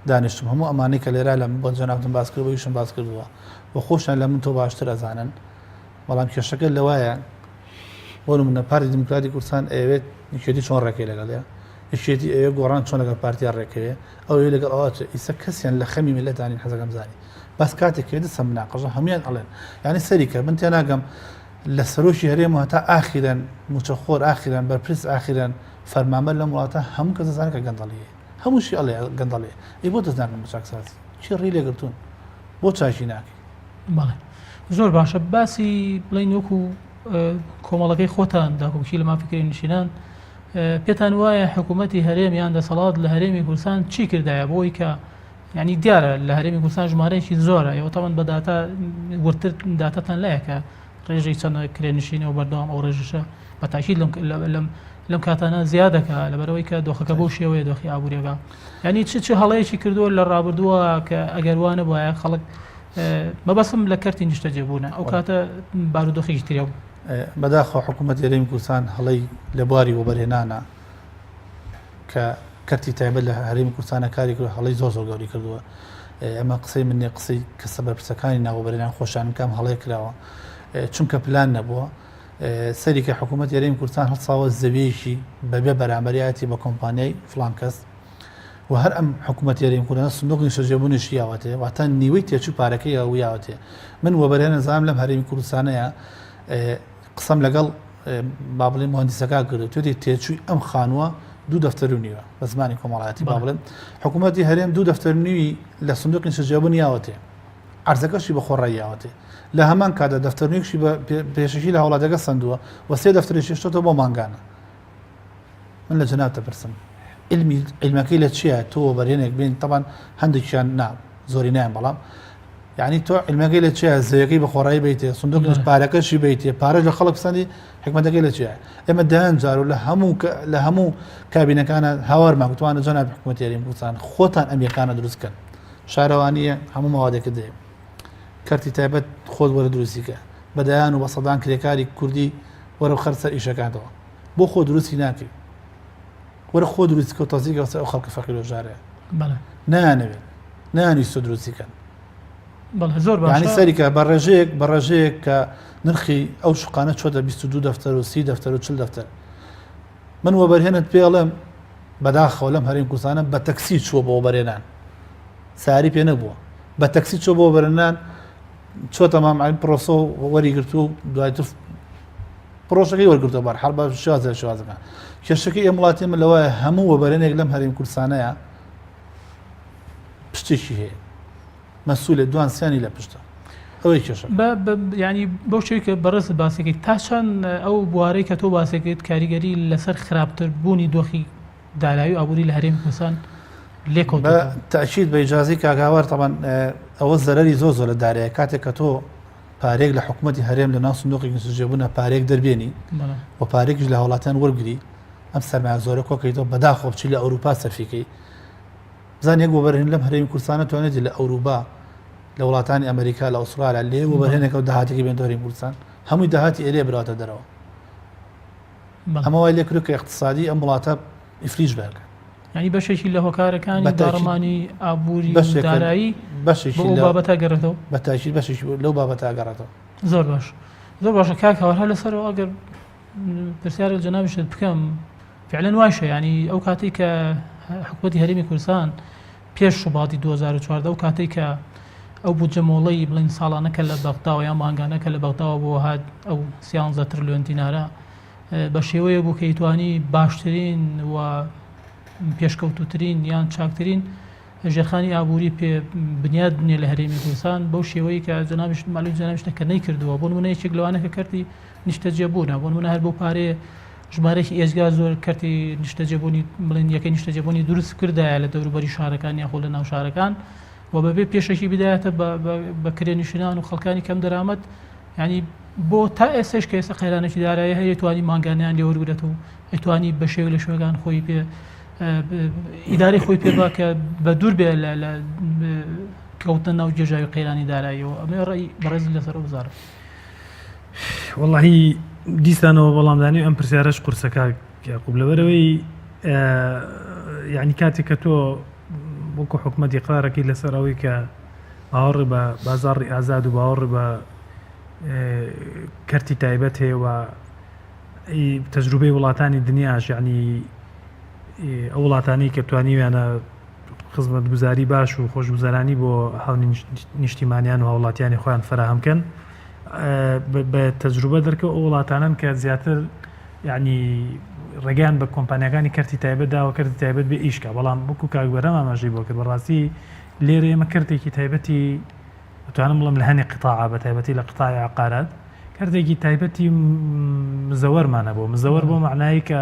دانیشتم هەموو ئەمانەی کە لێرە لە بۆ جەنابتم باس کرد بۆیشم باس کردووە بۆ خۆشیان لە من تۆ باشتر ئەزانن بەڵام کێشەکە لەوایە بۆ نمونە پارتی دموکراتی کوردستان ئەوێت یەکێتی چۆن ڕێکەی لەگەڵەیە یەکێتی ئەوێ گۆڕان چۆن لەگەڵ پارتیا ڕێکەوێ ئەوێ لەگەڵ ئەوە ئیسە کەسیان لە خەمی ملەتانی حەزەکەم زانی بەس کاتێک کرد سەم مناقەشە هەمویان ئەڵێن یعنی سەری کرد من تێناگەم لە سەرۆکی هەرێمەوە تا ئاخیرەن موچەخۆر ئاخیرەن بەرپرس ئاخیرەن فەرمانبەر لەم وڵاتە هەموو کەس دەزانێت کە گەندەڵیە هەمووشی ئەڵێ گەندەڵێ ئەی بۆ دەزانم بە چاکسازی چی ڕێی لێگرتوون بۆ چاکی ناکەی بەڵێ زۆر باشە باسی بڵین وەکو کۆمەڵەکەی خۆتان داکوکی لە مافکری نشینان پێتان وایە حکوومەتی هەرێم یان دەسەڵات لە هەرێمی کوردستان چی کردایە بۆی کە ینی دیارە لە هەرێمی کوردستان ژمارەیەکی زۆرە ئێوە تەمەن بە داتا ورتر داتەتان لایەکە ڕێژەی چەندە کرێنشینە و بەردەوام ئەو ڕێژشە بە تاکید لەم کاتانە زیادەکە لەبەرەوەی کە دۆخەکە بەو شێوەیە دۆخی ئابوووریەکە ینی چ هەڵەیەکی کردووە لە ڕابردووە کە ئەگەروانە وایە خەڵک مەبەسم لە کەرتی نیشتە جێبوونە ئەو کاتە بارودۆخێکی تریا بوو بەداخۆ حکوومەت هەرێمی کوردستان هەڵەی لە بواری وەبەرهێنانە کە کەرتی تایبەت لە هەرێمی کوردستانە کاری کرد هەڵەی زۆر گەوری کردووە ئەمە قسەی منێ قسەی کە سەبەرپرسەکانی ناوەبەرهێنان خۆشان کام هەڵەی کراوە چونکە پلان نەبووە سەریکە حکوومەت هەرێمی کوردستان هەڵساوە زەویەکی بەبێ بەرامبەریاتی بە کۆمپانیای فلان کەس و هەر ئەم حکوومەت هەرێمی کوردستان سندوقی شەجێبوونیشی یاوەتێ واتە نیوەی تێچوو پارەکەی یاوەتێ من وەبەرهێنە زانام لەم هەرێمی کوردستانەیە قسەم لەگەڵ با بڵێن مهندسەکە کرد توێتی تێچووی ئەم خانووە دوو دەفتەر و نیوە بە زمانی کۆمەڵایەتی با بڵێن حکوومەتی هەرێم دوو دەفتەر نووی لە سندوقی شەجێبوون یاوەتێ عەرزەکەشی بە خۆڕای یاوەتێ لە هەمان کاتە دەفتەرنوێکشی بە پێشەشی لە هەوڵاتەکە سندووە و سێ دەفتەرێکی شتۆتە بۆ مانگانە من لە جەناب دەپرسم علمەکەی لە چییە تۆ بەرهێنێک بین طبعاً هەندێکیان زۆری نایان بەڵام یعنی تۆ علمەکەی لە چیە زەویەکەی بە خۆڕایی بیتێ سندوق پارەکەشی بیتێ پارەش لە خەڵک پسەندی حکومەتەکەی لە چیە ئێمە دایان جار و لە هەموو کابینەکانە هاوارمان گوتوانە جەناب حکوومەتی هەرێمی کوردستان خۆتان ئەمیەکانە دروستکەن شارەوانیە هەموو ماوادێکە دێ کەرتی تایبەت خۆت وەرە دروستیکە بەدایان و بە سەدان کرێکاری کوردی وەرە خەرسەر ئیشەکانەوە بۆ خۆ دروستی ناکەی وەرە خۆ دروستکە و تازیکە ئەو خەڵکە فەقیر و ژارەیە نانەوێت نانویست و دروستیکەن زۆر ینی سەریکە بە ڕێژەیەک کە نرخی ئەو شقانە چۆتە 22 دەفتەر و 30 دەفتەر و 40 دەفتەر من وەبەرهێنت پێڵێم بەداخەوە لەم هەرێمی کوردستانە بە تەکسی چووە بۆ وەبەرهێنان ساری پێ نەبووە بە تەکسی چۆ بۆ وەبەرهێنان چۆتە مامعین پرۆسە وەری گرتو و دوایتر پرۆژەکەی وەرگرتووە بەر هەر بە شوازەکان کێشەکەی ئێمە وڵاتی ئێمە لەوایە هەموو وەبەرهێنێک لەم هەرێمی کوردستانەیە پشتێکی هەیە مەسئولە دوانسیانی لە پشتە ئەوەی کێشە ینی بەو شوی کە بەڕێز باسێکیت تا چەند ئەو بوارەی کە تۆ باسێکیت کاریگەری لەسەر خراپتر بوونی دۆخی دالاوی ئابووری لە هەرێمی کوردستان لێ بە کەوتەوە. تاکید بە ئیجازەی کاگاوەر طبعا ئەوە زەرەری زۆر لە دارەیە کاتێک کە تۆ پارێک لە حکوومەتی هەرێم لە ناو سندوقێکی سوژێبوونە پارێک دەربێنی و پارێکیش لە هەوڵاتیان وەرگری ئەم سەرمایە زۆرە کۆکەیتەوە بەداخۆ بچی لە ئەوروپا سەرفیکەی بزانێ بۆبەرهێن لەم هەرێمی کوردستانە توانێت لە ئەوروپا لە وڵاتانی ئەمریکا لە ئوسترالیا لێ وەبەرهێنێکە و داهاتێکی بێن هەرێمی کوردستان هەمووی داهاتی ئێرێ بڕاتە دەرەوە ئەمە وای لێ کرد کە اقتصادی ئەم وڵاتە ئیفریش بەرگە ینی بەشێکی لە هۆکارەکانی داڕمانی ئابووری دارایی بەشێکی بۆ بابەتە گەڕێتەوە بە تاکید بەشێکی لەو بابەتە گەڕێتەوە. زۆر باش زۆر باشە کاکەوەها لەسەرەوە ئەگەر پرسیارە جەنابیشت بکەم فعلەن وایشە ینی ئەو کاتی کە حکوومەتی هەرێمی کوردستان پێش شوباتی 2014 ئەو کاتی کە ئەو بودجەمۆڵی بڵین ساڵانەکە لە بەغداوە یا مانگانەکە لە بەغداوە بۆ هات ئەو 13 تریلیۆن دینارە بە شێوەیە بوو کە ئیتوانی باشترین و پێشکەوتوترین یان چاکترین ژێرخانی ئابووری پێ بنیاد بنێ لە هەرێمی کوردستان بەو شێوەیە کە جەنابیش ماڵوی جەنابیشتە کە نەیکردووە بۆ نمونە یەکێک لەوانە کە کردی نیشتەجێبوونە بۆ نمونە هەر بۆ پارەیە ژمارەی ئێزگا زۆر کردی نیشتەجێبوونی بڵێن یەکەی نیشتەجێبوونی دروست کردایە لە دەوروبەری شارەکان یاخۆ لە ناو شارەکان و بەبێ پێشەکی بدایەتە بە کرێنشینان و خەڵکانی کەم دەرامەت ینی بۆ تا ئێستش کە ئێستا قەیرانێکی دارایە هەیە توانی مانگانیان لێوەرگرێت و ئەتوانی بە شێو لە شوێگان خۆی پێ ئیداری خۆی پێ باکە بە دوور بێ لە کەوتن ناو جێژاوی قەیرانی داراییەوە ئەمە ڕێی بەڕێز لەسەر بزارە. وەڵاهی دیسانەوە بەڵامدانی ئەم پرسیارەش قورسەکە یاقوب لەبەرەوەی یعنی کاتێک کە تۆ وەکو حکومەتی قرارەکەی لەسەر ئەوەی کە باوەڕی بە بازاڕی ئازاد و باوەڕی بە کەرتی تایبەت هەیە و تەجروبەی وڵاتانی دنیاش یعنی ئەو وڵاتانی کە توانیویانە خزمەتگوزاری باش و خۆشگوزارانی بۆ هەڵنی نیشتیمانیان و هاوڵاتیانی خۆیان فراهەمکەن بە تەجروبە دەرکەوە ئەو وڵاتانن کە زیاتر یعنی ڕێگەیان بە کۆمپانیەکانی کەرتی تایبەتداوە کەرتی تایبەت بێ ئیشکە بەڵام وەکو کاکبەرەم ئاماژەی بۆ کرد بەڕاستی لێرە ئێمە کەرتێکی تایبەتی دەتوانم بڵێم لە هەنێ قتاعە بە تایبەتی لە قتاعی عقارات کەرتێکی تایبەتی مزەوەرمانە بۆ مزەوەر بۆ معنایی کە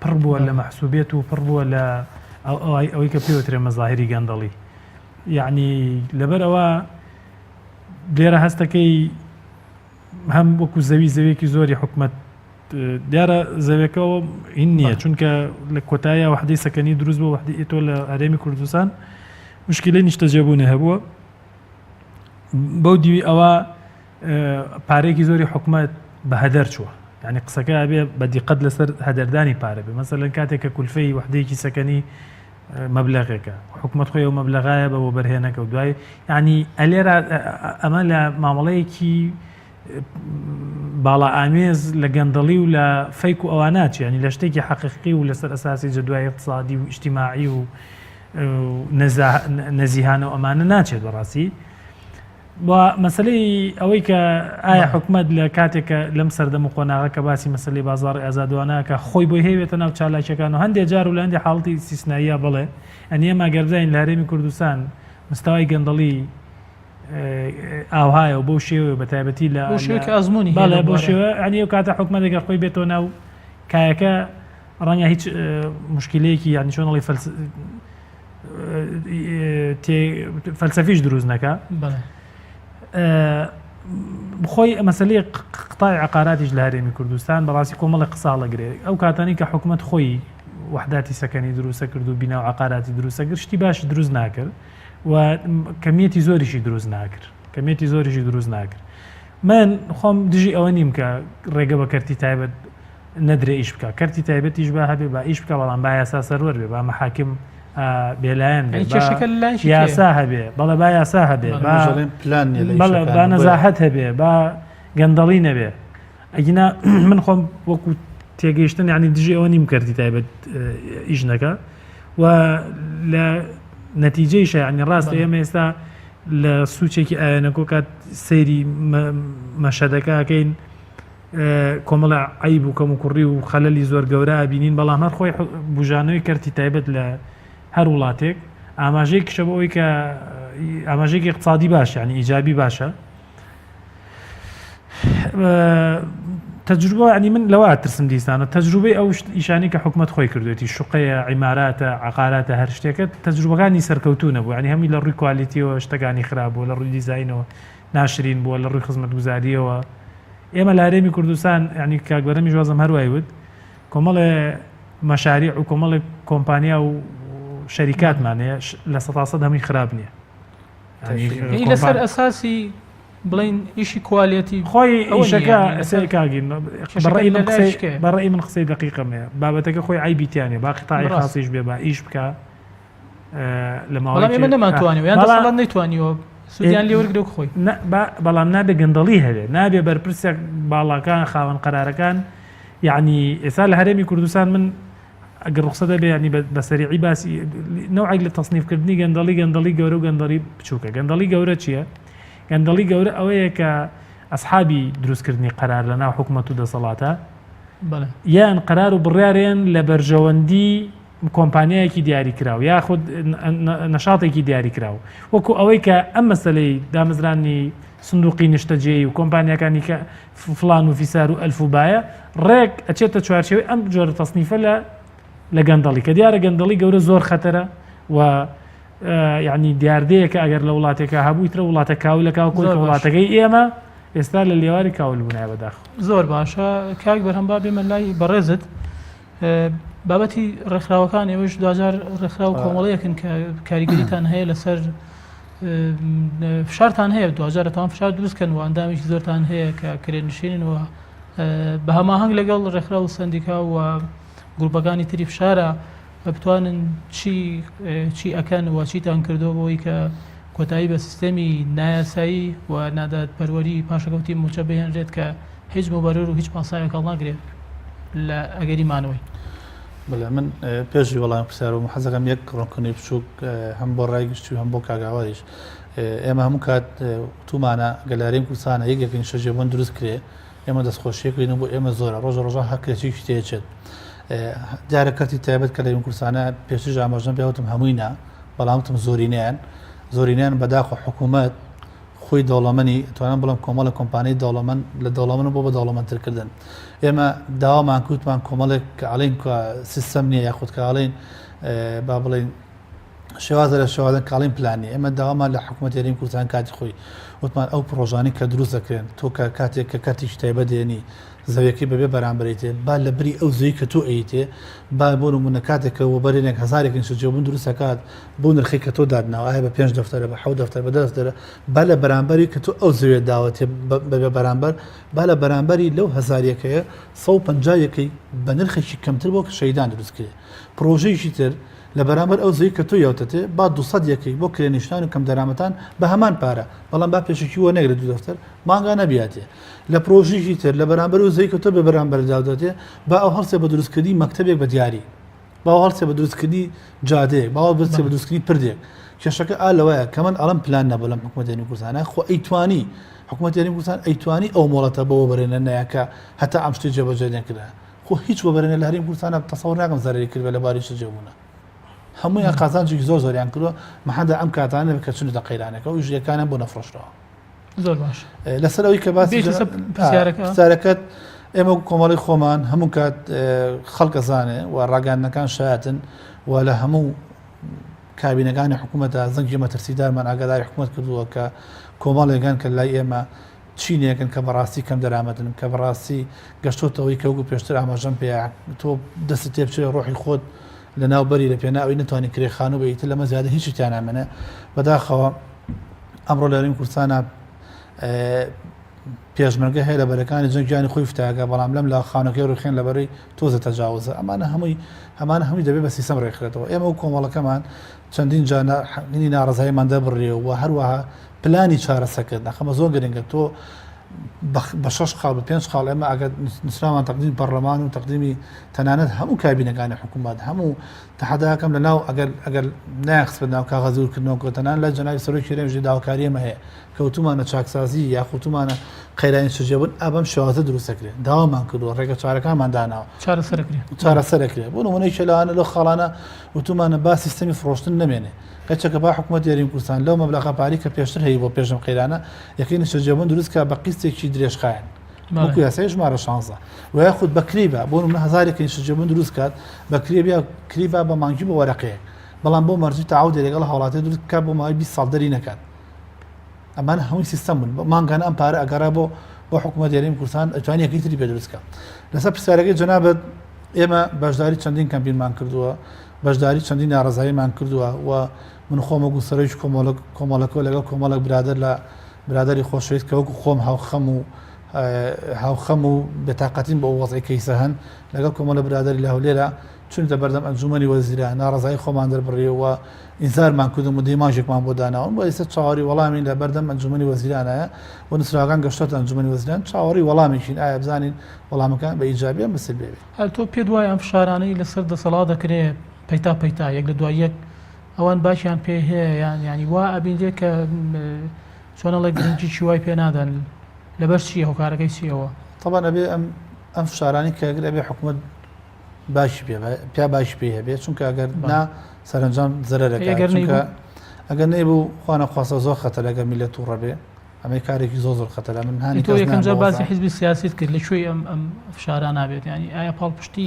پڕ بووە لە مەحسوبێت و پڕ بووە لە ئەوەی کە پێوترێ مەزاهری گەندەڵی یعنی لەبەر ئەوە لێرە هەستەکەی هەم وەکو زەویەکی زۆری حکومەت دیارە زەویەکەەوە هین نییە چونکە لە کۆتاییە وحدەی سەکەنی دروست بۆ وحدەی تۆ لە هەرێمی کوردستان مشکلەی نیشتەجێبوونە هەبووە بەو دیوی ئەوە پارێکی زۆری حکومەت بە هەدەر چووە یعنی قسەکە ئەبێ بە دیقەت لەسەر هەدەردانی پارە بێ مەسەلەن کاتێک کە کولفەی وحدەیەکی سەکەنی مەبلەغێکە حکومەت خۆی و مەبلەغایە بە بۆ بەرهێنەکە و دوای یعنی ئەلێرە ئەمە لە مامەڵەیەکی باڵا ئامێز لە گەندەڵی و لە فەیک و ئەواناچی ینی لە شتێکی حەقیقی و لەسەر ئەساسی جەدوای اقتصادی و ئیجتیماعی و نەزیهانە و ئەمانە ناچێت بەڕاستی مەسلەی ئەوەی کە ئایا حکومەت لە کاتێکە لەم سەردەم و قۆناغەکە باسی مەسلەی بازاڕی ئازادوانەکە خۆی بۆی هەیەوێتە ناو چالاکیەکان و هەندێک جار و لە هەندێک حاڵەتی استیسناییە بڵێ ئەنی ئێمە گەرزین لە هەرێمی کوردستان مستەوای گەندەڵی ئاوهایە و بۆ شێوە بە تایبەتی لە شوێکە ئەزمموی باڵێ بۆ شێوە ئەنی ئەو کاتە حکومەتێکە خۆی بێتەوە ناو کایەکە ڕەنگە هیچ مشکلەیەکی یانی چۆنەڵی فەلسەفیش دروست نەکە بخۆی مەسلەی قتای عقاراتیش لە هەرێمی کوردستان بەڕاستی کۆمەڵی قساڵەگرێ ئەو کاتانی کە حکومەت خۆی وحداتی سەکەنی دروستە کرد و بیناو عقاراتی دروستە کرد شتی باش دروست ناکرد و کەمیەتی زۆریشی دروست ناکرد کەمیەتی زۆریشی دروست ناکرد من خۆم دژی ئەوە نیم کە ڕێگە بە کەرتی تایبەت نەدرێ ئیش بکە کەرتی تایبەتیش با هەبێ با ئیش بکە بەڵام با یاسا سەروەر بێ با مەحاکم بێلایەن یاسا هەبێ بەڵێ با یاسا هەبێ با نەزاحەت هەبێ با گەندەڵی نەبێ ئەگینا من خۆم وەکو تێگەیشتن یعنی دژی ئەوە نیم کەرتی تایبەت ئیش نەکە و لە نەتیجەیشە یعنی ڕاستە ئێمە ئێستا لە سوچێکی ئاەنەکۆ کات سەیری مەشەدەکەکەین کۆمەڵە عیب و کەم و کوڕی و خەلەلی زۆر گەورە بینین بەڵام هەر خۆی بژانەوەی کەرتی تایبەت لە هەر وڵاتێک ئاماژەی کشە بۆ ئەوەی کە ئاماژەیەکی اقتصادی باشە ینی ئیجابی باشە تجربة يعني من لەوە ترسم دیسانە تەجروبەی ئەو ئیشانی کە حکومت خۆی کردوێتی شوقەیە عیماراتە عقاراتە هەر شتێکە تەجروبەکانی سەرکەوتو نەبوو ینی هەمی لە ڕووی کوالیتیەوە شتەکانی خراپبوو لە ڕووی دیزاینەوە ناشرین بووە لە ڕووی خزمەتگوزاریەوە ئێمە لە هەرێمی کوردستان ینی کاکبەرەمی ژوازم هەروای وت کۆمەڵێ مەشاریع و کۆمەڵێک کۆمپانیا و شەریکاتمانەیە لە 100% هەمووی خراپ نییە لەسەر ئەساسی بڵین ئیشی کوالیەتی خۆی ئەوشەکە سەرکاگین بەڕێی من قسەی دقیقەمەیە بابەتەکە خۆی عیبیتیانێ با قیتاعی خاصیش بێ با ئیش بکە لە ماوەی ئێمە نەماتوانێت یان دەسەڵات نەیتوانیوە سودیان لێ وەرگرە خۆی بەڵام نابێ گەندەڵی هەبێ نابێ بەرپرسێک باڵاکان خاوەن قەرارەکان یعنی ئێستا لە هەرێمی کوردستان من ئەگەر ڕوخسە دەبێ ینی بە سەریعی باسی نەوعێک لە تەصنیفکردنی گەندەڵی گەورە و گەندەڵی بچووکە گەندەڵی گەورە چییە؟ گەندەڵی گەورە ئەوەیە کە ئەسحابی دروستکردنی قەرار لە ناو حکومەت و دەسەڵاتە یان قەرار و بڕیارێن لە بەرژەوەندی کۆمپانیایەکی دیاری کراوە یاخود نەشاتێکی دیاری کراوە وەکو ئەوەی کە ئەم مەسەلەی دامەزرانی سندوقی نیشتەجێی و کۆمپانیەکانی کە فلان و فیسار و ئەلفوبایە ڕێک ئەچێتە چوارچێوەی ئەم جۆرە تەصنیفە لە گەندەڵی کە دیارە گەندەڵی گەورە زۆر خەتەرە و یعنی دیاردەیە کە ئەگەر لە وڵاتێکە هەبوویترە وڵاتە کاولەکە کۆی وڵاتەکەی ئێمە ئێستا لە لێواری کاول بوونای بەداخ زۆر باشە کاک بەرهەم با بێمە لای بەڕێزت بابەتی ڕێکخراوەکان ئێوەش دوجار ڕێکخرا و کۆمەڵەیەکن کە کاریگەریتان هەیە لەسەر فشارتان هەیە دوجارەتان فشار دروستکەن و ئەندامێکی زۆرتان هەیە کە کرێنشێننەوە بە هەماهەنگ لەگەڵ ڕێکخرا و سندیکا و گروپەکانی تری فشارە بتوانن چی ئەکەن و چیتان کردو بۆی کە کۆتایی بە سیستەمی نایاسایی و نادات پەروەری پاشەکەوتی موچە بهێنرێت کە هیچ مبەرر و هیچ پاسایەک هەڵ ناگرێت لە ئەگەری مانەوەی بەڵێ من پێشی وەڵام پرسیار و حەزەکەم یەک ڕوونکردنی بچووک هەم بۆ ڕای گشتی و هەم بۆ کاگاواریش ئێمە هەموو کات تومانە گەلارەی کوردستانە یەکێکین شەجێبوون دروست کرێ ئێمە دەستخۆشیەکەین بۆ ئێمە زۆرە ڕۆژە هەرکرێکی شتێچێت جارە کەتی تایبەت کە لە کوردستانە پێشتر ئاماژەم پێوتم هەمووینە بەڵامتم زۆرینیان بەداخۆ حکوومەت خۆی دەوڵەمەنی توانم بڵم کۆمەڵە کۆمپانیای دەوڵەمەند لە دەوڵەمەن بۆ بە دەوڵەمەندترکردن ئێمە داوامان کووتمان کۆمەڵێک کە ئەڵین سیستەم نییە یاخود کە ئاڵین با بڵین شێوازە لە شێوازن کاڵین پلانی ئێمە داوامان لە حکوومەت یاریمی کوردستان کاتی خۆی وتمان ئەو پرۆژانی کە دروست دەکرێن تۆ کە کاتێک کە کاتێکی تایبەت دێنی زەویەکەی بەبێ بەرامبەرێتێ با لە بری ئەو زەوی کە تۆ ئەیتێ با بۆ نمونە کاتێکە وەبەرێنێک هەزارێکن شەجێبوون دروستەکات بۆ نرخی کە تۆ دادناوە ئایا بە 5 دەفتەرە بە 7 دەفتەر بە 10 دەفتەرە با لە بەرامبەری کە تۆ ئەو زەوێ داوەتێ بەبێ بەرامبەر با لە بەرامبەری لەو هەزارەکەیە 150یەکەی بە نرخێکی کەمتر بۆ کە شەیدان دروست کرێ پرۆژەیەکی تر لە بەرامبەر ئەو زەوی کە تۆ یاوتەتێ با 200یەکەی بۆ کرێنیشتان و کەم دەرامەتان بە هەمان پارە بەڵام با پێشکی وە نەگرێت دو دەفتەر مانگا نەبیاتێ لە پرۆژێکی تر لە بەرامبەر و زەوی کە تۆ بە بەرامبەر داودەتێ با ئەو هەڵسێ بە دروستکردی مەکتەبێک بە دیاری با هەڵسێ بە دروستکردی جادەیەک باوە بچێ بە دروستکردی پردێک کێشەکە ئالەوەیە کە من ئەڵم پلان نەبڵم حکوومەت یاریمی کوردستانە خۆ ئەیتوانی حکوومەت یاریمی کوردستان ئەیتوانی ئەو مۆڵەتە بەوە بەرێنە نایەکە هەتا ئەم شتێ جێبەجێ نەکرا خۆ هیچ وەبەرێنە لە هەرێمی کوردستانە تەسەوور ناکەم زەرری کرد لە باری شەجێبوونە هەموویان قازانجێکی زۆریان کردووە مەحەندە ئەم کاتانە کە چونتە قەیرانەکە و ژیەکانە بۆ نەفرۆشتەوە زۆر باش لەسەر ئەوەی کە باسی پرسیارەکەت ئێمە کۆمەڵی خۆمان هەموو کات خەڵکە زانێ و ڕاگەاندنەکان شایەتن و لە هەموو کابینەکانی حکوومەتە زەنگی مەترسیدارمان ئاگاداری حکوومەت کردووە کە کۆمەڵێکان کە لای ئێمە چینێکن کە بەڕاستی کەم دەرامەتن کە بەڕاستی گەشتۆتەوەی کەوگو پێشتر ئاماژەم پێ تۆ دەستی تێ بچێ ڕۆحی خۆت لە ناوبەری لە پێناوی نتوانانی کرێخان و بەیتر لەمە زیادە هیچی تیانامێنە بەداخەوە ئەمڕۆ لە هەرێمی کوردستانە پێشمەرگە هەیە لە بەرەکانی جەنگیانی خۆی فتاگە بەڵام لەم لە خانەکەی ڕوخێن لەبەری تۆزە تەجاوزە ئەمانە هەمووی دەبێت بە سیستەم ڕێکخرێتەوە ئێمە و کۆمەڵەکەمان چەندین جاهینی ناڕزاییماندا بڕێ و هەروەها پلانی چارەسەکرد نەخەمە زۆر گرنگە تۆ بە 6 خاڵ بە 5 خاڵ ئێمە ئەگەر نووسرامان تەقدیم پەرلەمان و تەقدیمی تەنانەت هەموو کابینەکانی حکوومەت هەموو تەحەداکەم لە ناو ئەگەر نایەخست بە ناو کاغەزورکردنەوە تەنان لە جەناوی سەرۆکی هێرێمی داواکاریەمە هەیە کەوتومانە چاکسازی یاخوتومانە قەیرانی شەجێبوون ئەبەم شێوازە دروستەکرێت داوامان کردووە ڕێگە چارەکانمان داناوە چارەسەرەکرێت بۆ نمونەی چەلانە لەو خاڵانە وتومانە با سیستەمی فڕۆشتن نەمێنێ کەچەکە با حکوومەت یاریمی کوردستان لەو مەبلەغە پاری کە پێشتر هەیە بۆ پێشم قەیرانە یەکەی شەجێبوون دروستکە بە قیستێکی درێژخایەن وەکو یاسای ژمارە 16 و یاخود بە کلیبە بۆ نمونە هەزارێکی شجێبوون دروست کات بە کلیبە بە مانگی بە وەرەقەیە بەڵام بۆ مەرجی تعاودی لەگەڵ هاوڵاتی دروست بکات بۆ ماوەی 20 ساڵ دەری نەکات ئەمان هەمووی سیستەم بوون مانگانە ئەم پارە ئەگەڕا بۆ حکوومەت یاریمی کوردستان ئەتوانی یەکەی تری پێ دروستکە لەسەر پرسیارەکەی جەنابەت ئێمە بەشداری چەندین کەمپینمان کردووە بەشداری چەندین ناڕزاییمان کردووە و من خۆمە گوسەرەویش کۆمەڵەکە لەگەڵ کۆمەڵک برادر لە برادری خۆشەویست کە وەکو خۆم هاوخەم و بێتاقەتین بۆ وەزعی کەیسە هەن لەگەڵ کۆمەڵە برادری لە هەولێرە چونتە بەردەم ئەنجومەنی وەزیرە ناڕزایی خۆمان دەربڕێەوە ئینزارمان کردم و دەیماژێکمان بۆ داناون بۆ ئێستا چاوەڕی وەڵامی لە بەردەم ئەنجومەنی وەزیرانایە و نووسراوەکان گەشتۆتە ئەنجومەنی وەزیران چاوەڕی وەڵامێکین ئایا بزانین وەڵامەکان بە ئیجابیان بەسەر بێت هەر تۆ پێ دوای ئەم فشارانەی لەسەر دەسەڵات دەکرێت پەیتا یەک لە دوای یەک ئەوان باشیان پێ هەیە یان ینی وا ئەبین لێ کە چۆنەڵێ گرنگی چیوای پێ نادەن لەبەر چی هۆکارەکەی چیەوە طبعا ئەبێ ئەم فشارانی کە ئەگەر ئەبێ حکوومەت باشی پیا باشی پێ هەبێ چونکە ئەگەر نا سەرنجام زەرەرەکە ئەگەر نەیبوو خوانە خواستە زۆر خەتەر لەگەر میلەت و ڕەبێ ئەمەی کارێکی زۆر خەتەرە من هانی تۆ یەکەم جار باسی حیزبی سیاسیت کرد لەکوێی ئەم فشاران نابێت ینی ئایا پاڵپشتی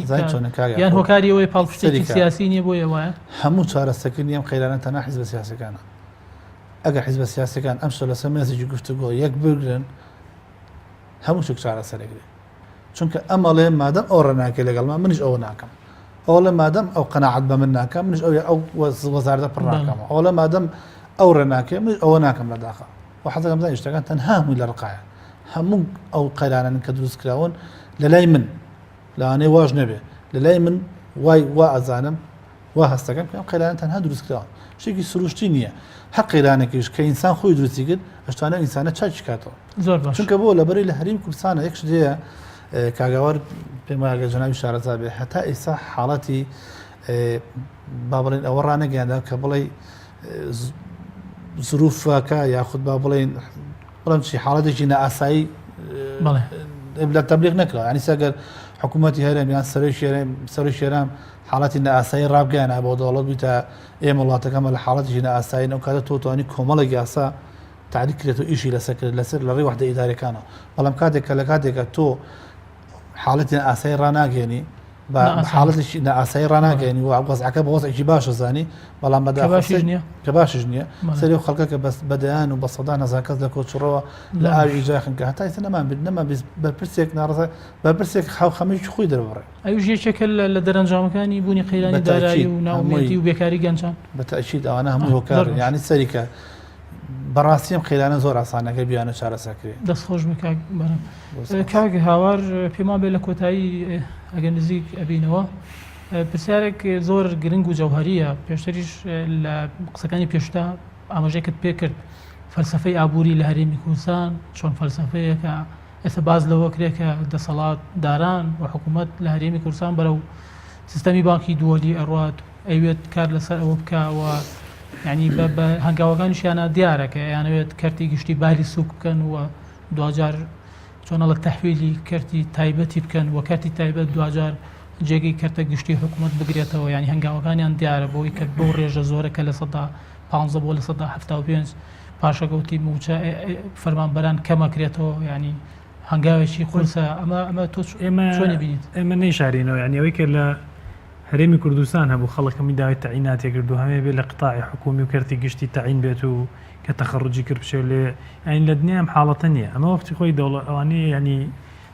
یان هۆکاری ئەوەی پاڵپشتێکی سیاسی نییە بۆ ئێوە هەموو چارەسەکردنی ئەم قەیرانە تەنها حیزبە سیاسەکانە ئەگەر حیزبە سیاسەکان ئەم شە لەسەر مێزێکی گفتوگۆ یەک بگرن هەموو شک چارەسەرەگرێت چونکە ئەمەڵێ مادەم ئەو ڕێناکە لەگەڵمان منیش ئەوە ناکەم ئەو لە مادەم ئەو قەناعەت بە من ناکەم منیش ئەو وەزارەتە پڕ ناکەمەوە ئەو لە مادەم ئەو ڕێناکە منیش ئەوە ناکەم لە داخە و حەزەکەم زانین شتەکان تەنها هەمووی لە ڕقایە هەموو ئەو قەیرانن کە دروست کراون لە لای من لەوانەیە واژ نەبێ لە لای من وای وا ئەزانم وا هەستەکەم کە ئەم قەیرانە تەنها دروست کراون شتێکی سروشتی نییە هەر قەیرانێکیش کە ئینسان خۆی دروستی کرد ئەشتوانە ئینسانە چاکی کاتەوە زۆر باش چونکە بۆ لەبەرەی لە هەریم کوردستانە یەک شتەیە کاگاوار پێم وایە جەنابی شارەزا بێ هەتا ئێستا حاڵەتی با بڵێن ئەوە ڕانەگەیاندا کە بڵێ زروفەکە یاخود با بڵێن چی حاڵەتێکی نائاسایی لە تەبلیغ نەکرا ینی سەگەر حکوومەتی هەرێم یان سەرۆی شێرام حاڵەتی نائاسایی ڕابگەیانە بۆ دەوڵەت بیتە ئێمە وڵاتەکەمە لە حاڵەتێکی نائاسایی ئەو کاتە تۆ توانی کۆمەڵێکی یاسا تعریف کرێت و ئیشی لەسەر کرد لەسەر لە ڕێی وحدە ئیدارەکانەوە بەڵام کاتێک کە لە کاتێکە تۆ حاڵەتی ئاسایی ڕناگەێنی بە حاڵەتێکی ئاسایی ڕناگەێنی و وەزعەکە بە وەزعێکی باشە زانی بەڵام کە باشش نییە سەری و خەڵکە کە بەدەیان و بە سەدا نەزاکەس لە کۆچڕەوە لە ئاوی ئیجاخن کە هەتا ئێستا نەمان بێت نەما بەرپرسێک ناڕزە بەرپرسێک خەمێکی خۆی دەربڕێ ئەوش یەکێکە لە دەرەنجامەکانی بوونی قەیرانی دارایی و ناومێتی و بێکاری گەنجان بەتەئکید ئەوانە هەموو هۆکار یعنی سەریکە بەڕاستی ئەم قەیرانە زۆر ئاسانەکە بیانە چارەسەرکرێ دەستخۆش کاک هاوار پێمان بێ لە کۆتایی ئەگەر نزیک ئەبینەوە پرسیارێک زۆر گرنگ و جەوهەریە پێشتریش لە قسەکانی پێشتا ئاماژەیەکت پێ کرد فەلسەفەی ئابووری لە هەرێمی کوردستان چۆن فەلسەفەیەکە ئێستا باز لەوە کرێکە دەسەڵات داران و حکوومەت لە هەرێمی کوردستان بەرەو سیستەمی بانکی دووەلی ئەڕوات ئەوێت کار لەسەر ئەوە بکەوە ینی بە هەنگاوەکانیشیانە دیارەکە یانەوێت کەرتی گشتی باری سوک بکەن و دوجار چۆنەڵە تەحویلی کەرتی تایبەتی بکەن و کەرتی تایبەت دوجار جێگەی کەرتە گشتی حکوومەت بگرێتەوە ینی هەنگاوەکانیان دیارە بۆی کە بۆ ڕێژە زۆرەکە لە 15 بۆ لە 75 پاشەگەوتی موچە فەرمانبەران کەمەکرێتەوە ینی هەنگاوێکی قورسە ئەمە تۆ چۆنی بینیت ئێمە نەیشارینەوە ینی ئەوەی کە لە هەرێمی کوردستان هەبوو خەڵکەمی داوای تەعیناتی کردو هەمێ بێت لە قتاعی حکومی و کەرتی گشتی تەعین بێت و کە تەخەڕوجی کرد بشێ لێ ئەین لە دنیا ئەم حاڵەتە نییە ئەمە وەختی خۆی ئەوانەیە ینی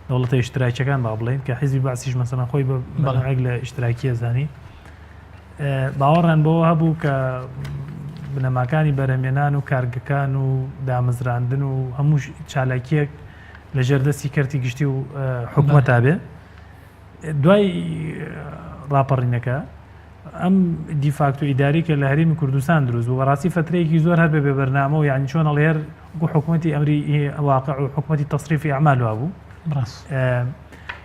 دەوڵەتە ئیشتراکیەکان با بڵێن کە حیزبی باسیش مەسەڵەن خۆی بەڵێک لە ئیشتراکیە زانی باوەڕیان بەوە هەبوو کە بنەماکانی بەرهەمێنان و کارگەکان و دامەزراندن و هەموو چالاکیەک لە ژێردەستی کەرتی گشتی و حکوومەتا بێ دوای ڕاپەڕینەکە ئەم دیفاکتۆ ئیداری کە لە هەرێمی کوردستان دروست بوو بەڕاستی فترەیەکی زۆر هەر بێ بەرنامە و یعنی چۆن هەڵێر حکوومەتی ئەمری واقع و حکوومەتی تەصریفی ئەعمال بوو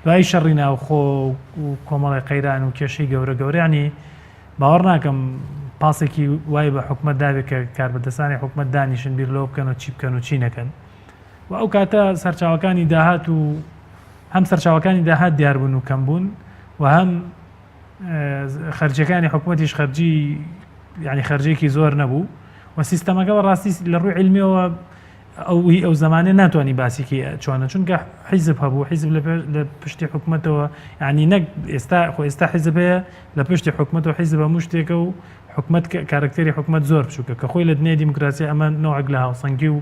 دوای شەڕی ناوخۆ و کۆمەڵی قەیران و کێشەی گەورە گەورەیانی باوەڕ ناکەم پاسێکی وای بە حکوومەت داوێت کە کاربەدەستانی حکوومەت دانیشن بیر لەوە بکەن و چی بکەن و چی نەکەن و ئەو کاتە سەرچاوەکانی داهات و هەم سەرچاوەکانی داهات دیاربوون و کەم بوون و هەم خەرجەکانی حکوومەتیش خەرجی ینی خەرجێکی زۆر نەبوو و سیستەمەکە بەڕاستی لە ڕووی علمیەوە ئەو زمانێ ناتوانانی باسیکی چۆنە چونکە حیزب هەبوو حیزب لە پشتی حکوومەتەوە ینی نەک ئێستا حیزب هەیە لە پشتی حکوومەتەوە حیزب هەموو شتێکە و حکوومەت کارکتێری حکوومەت زۆر بچووکە کە خۆی لە دنیای دیموکراسی ئەمە نوعێک لە هاوسەنگی و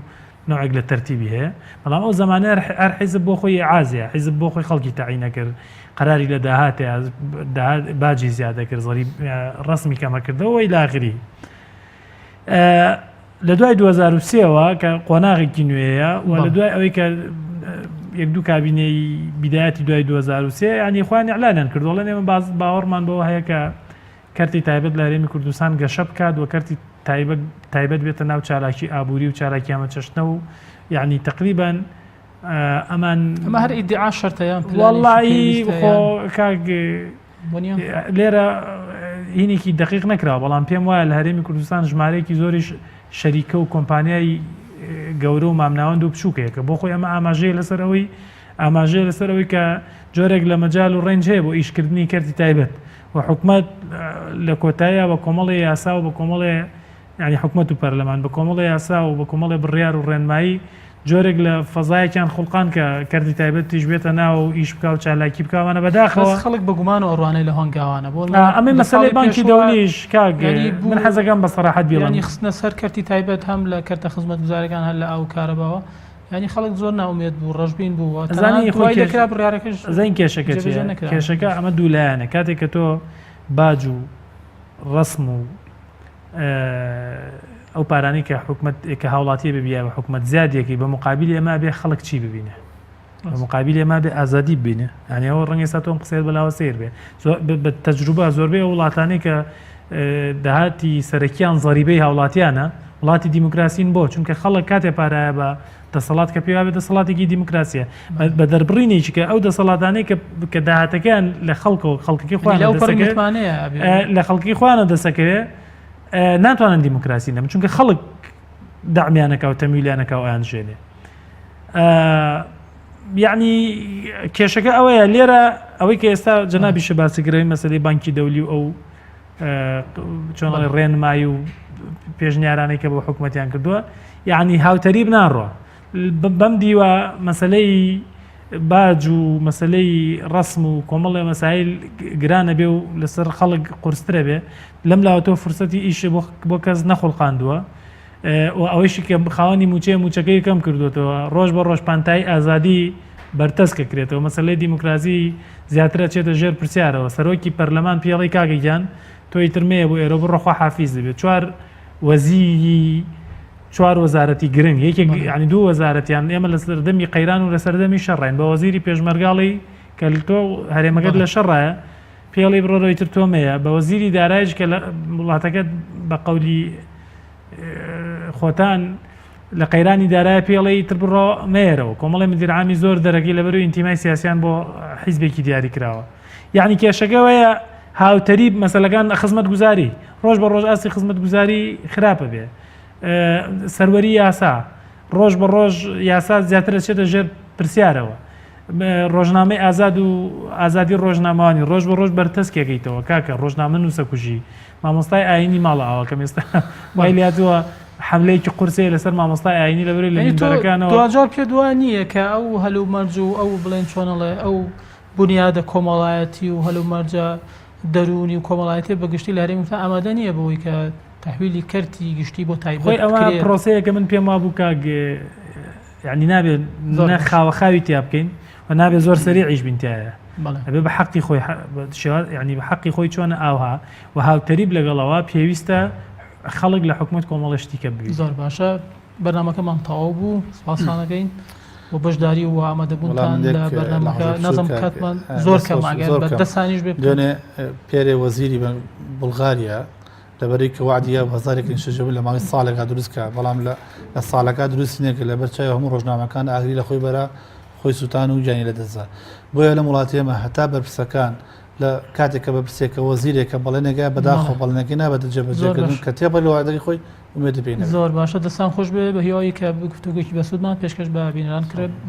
نوعێک لە تەرتیبی هەیە بەڵام ئەو زمانە هەر حیزب بۆ خۆی عازیە حیزب بۆ خۆی خەڵکی تاعینە کرد قەراری لە داهات باجی زیادە کرد زەری ڕسمی کەمەکردەوە وەی لاغری لە دوای 2023ەوە کە قۆناغێکی نوێیە و لە دوای ئەوەی کە یەک دوو کابینەی بیدایەتی دوای 2023 ینی خوان ئیعلانیان کردووە لە نێمە باوەڕمان بەوە هەیە کە کەرتی تایبەت لە هەرێمی کوردستان گەشە بکات و کەرتی تایبەت بێتە ناو چالاکی ئابووری و چالاکی ئەمەچەشتنە و یعنی تقریبا ئەمان ئەمە هەر ئیدعا شەرتەیان وەڵڵی کاک لێرە هینێکی دقیق نەکراوە بەڵام پێم وایە لە هەرێمی کوردستان ژمارەیەکی زۆریش شەریکە و کۆمپانیای گەورە و مامناوەند و بچووکەیە کە بۆ خۆی ئەمە ئاماژەیە لەسەرەوەی کە جۆرێک لە مەجال و ڕێنج هەیە بۆ ئیشکردنی کەرتی تایبەت و حکومەت لە کۆتاییە بە کۆمەڵی یاسا و بە کۆمەڵێ ینی حکومەت و پەرلەمان بە کۆمەڵی یاسا و بە کۆمەڵی بڕیار و ڕێنمایی جۆرێک لە فەزایەکیان خوڵقان کە کەرتی تایبەتیش بێتە ناو و ئیش بکە و چالاکی بکەوانە بەداخەوە خەڵک بە گومان و ئەڕوانەی لە هەنگاوانە بۆ ئەمەی مەسەلەی بانکی دەولیش کاک من حەزەکەم بە سەراحەت بیڵێم خستنە سەر کەرتی تایبەت هەم لە کەرتە خزمەتگوزارەکان هەر لە ئاو کارەباوە ینی خەڵک زۆر ناومێت بوو ڕژبین بوو زانی خۆی دەکرا بڕیارەکەش زین کێشەکە ئەمە دوولایەنە کاتێک کە تۆ باج و ڕسم و ئەو پارانی کە حکومت کە هاوڵاتی ببیە و حکومت زیادێکی بە مقابلی ئەمە بێ خەڵک چی ببینە بە مقابلی ئەمە بێ ئازادی ببینە ئەنیەوە ڕەنگی سا تۆم قسەیت بەلاوە سیر بێ بە تەجروبە زۆربەی وڵاتانی کە داهاتی سەرەکیان زەریبەی هاوڵاتیانە وڵاتی دیموکراسین بۆ چونکە خەڵک کاتێ پارایە بە دەسەڵات کە پێوا بێت دەسەڵاتێکی دیموکراسیە بە دەربڕینێکی کە ئەو دەسەڵاتانەی کە داهاتەکان لە خەڵکی خوانە لە خەڵکی خوانە دەسەکەوێ ناتوانن دیموکراسی نەم چونکە خەڵک دامیانەکە و تەمیلیانەکە و ئایان ژێنێ یعنی کێشەکە ئەوەیە لێرە ئەوەی کە ئێستا جەنابی شەباسیگرەوەی مەسەلەی بانکی دەولی و ئەو چۆنڵی ڕێنمایی و پێشنیارانەی کە بۆ حکوومەتیان کردووە یعنی هاوتەریب ناڕۆ بەم دیوە مەسەلەی باج و مەسلەی ڕسم و کۆمەڵی مەسایل گرانە بێ و لەسەر خەڵک قورسترە بێ لەم لاوەتەوە فرسەتی ئیش بۆ کەس نەخۆڵقاندووە و ئەوەیشی کە خاوەنی موچەکەی کەم کردوێتەوە ڕۆژ بە ڕۆژ پانتای ئازادی بەرتەسکە کرێتەوە مەسلەی دیموکراسی زیاترە چێتە ژێر پرسیارەوە سەرۆکی پەرلەمان پێڵی کاگەیان تۆی ترمەیە بۆ ئێرە بڕۆخوا حافیز دەبێت چوار وەزارەتی گرنگ یەکێک ینی دوو وەزارەتیان ئێمە لە سەردەمی قەیران و لە سەردەمی شەڕین بە وەزیری پێشمەرگاڵی کە تۆ هەرێمەکەت لە شەڕایە پێڵی بڕۆڕۆی تر تۆمەیە بە وەزیری دارایش کە لە وڵاتەکەت بە قەولی خۆتان لە قەیرانی دارایە پێڵی تر بڕۆ مێرەوە کۆمەڵی مدیرعامی زۆر دەرەکی لەبەر ئینتیمای سیاسیان بۆ حیزبێکی دیاری کراوە یعنی کێشەکەوەیە هاوتەریب مەسەلەکان خزمەت گوزاری ڕۆژ بە ڕۆژ ئاستی خزمەت گوزاری خراپە بێ سەروەری یاسا ڕۆژ بە ڕۆژ یاسا زیاتر چێتە ژێر پرسیارەوە ڕۆژنامەی ئازاد و ئازادی ڕۆژنامەوانی ڕۆژ بە ڕۆژ بەرتەسکێکیتەوە کاکە ڕۆژنامە نووسەکوژی مامۆستای ئاینی ماڵە ئەوە کەم ئێستا وای لاتوە حملەیەکی قورسەیە لەسەر مامۆستای ئاینی لەبەر لە میندەرەکانەوە دوجار پێ دوای نییە کە ئەو هەلو مەرج و ئەو بڵێن چۆنەڵێ ئەو بنیادە کۆمەڵایەتی و هەلو مەرجە دەرونی و کۆمەڵایەتی بەگشتی لە هەرێمی ئامادە نییە بەوەی کە تحویلی کەرتی گشتی بۆ تایبەت ئەوە پرۆسەیە کە من پێم وابوو کاک یعنی نابێت خاوەخاوی تیا بکەین و نابێت زۆر سەریع عیش بینتیایە ئەبێ بە حەقی خۆی ینی بە حەقی خۆی چۆنە ئاوها و هاوتەریب لەگەڵەوە پێویستە خەڵک لە حکومەت کۆمەڵشتیکە بووی زۆر باشە بەرنامەکەمان تەواو بوو سپاسانەکەین و بەشداری و ئامادەبوونتان لە بەرنامەکە نەزم کاتمان زۆر کەماگەر بە دەستانیش بێ دوێنێ پێرێ وەزیری بولغاریا لەبەری کە وعدیە هەزارێکی شەژەوی لە ماوەی ساڵێکا دروستکە بەڵام لە ساڵەکە دروستینێکە لە بەرچای هەموو ڕۆژنامەکان ئاگری لە خۆی بەرە خۆی سووتان و گیانی لە دەستدا بۆیە لە وڵاتی ئێمە هەتا بەرپرسەکان لە کاتێککە بەپرسێکە وەزیرێکە بەڵێنێگە بەداخۆ بەڵێنەکەی نابێت جێبەجێکردن کە تێبە لە وعدەی خۆی ومێدە بینێت زۆر باشە دەستان خۆش بێ بە هیوایی کە گفتوگویەکی بەسوودمان پێشکەش بە بینران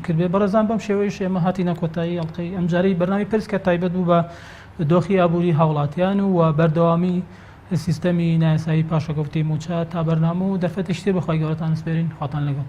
کردبێ بەڕێزان بەم شێوەیەش ئێمە هاتینە کۆتایی ئەڵقەی ئەمجارەی بەرنامی پرسکە تایبەت بوو بە دۆخی ئابووری هاوڵاتیان و بەردەوامی سیستەمی نایاسایی پاشەکەوتی موچە تا بەرنامە و دەرفەتشتێ بەخوای گەورەتان سپێرین خواتان لەگەڵ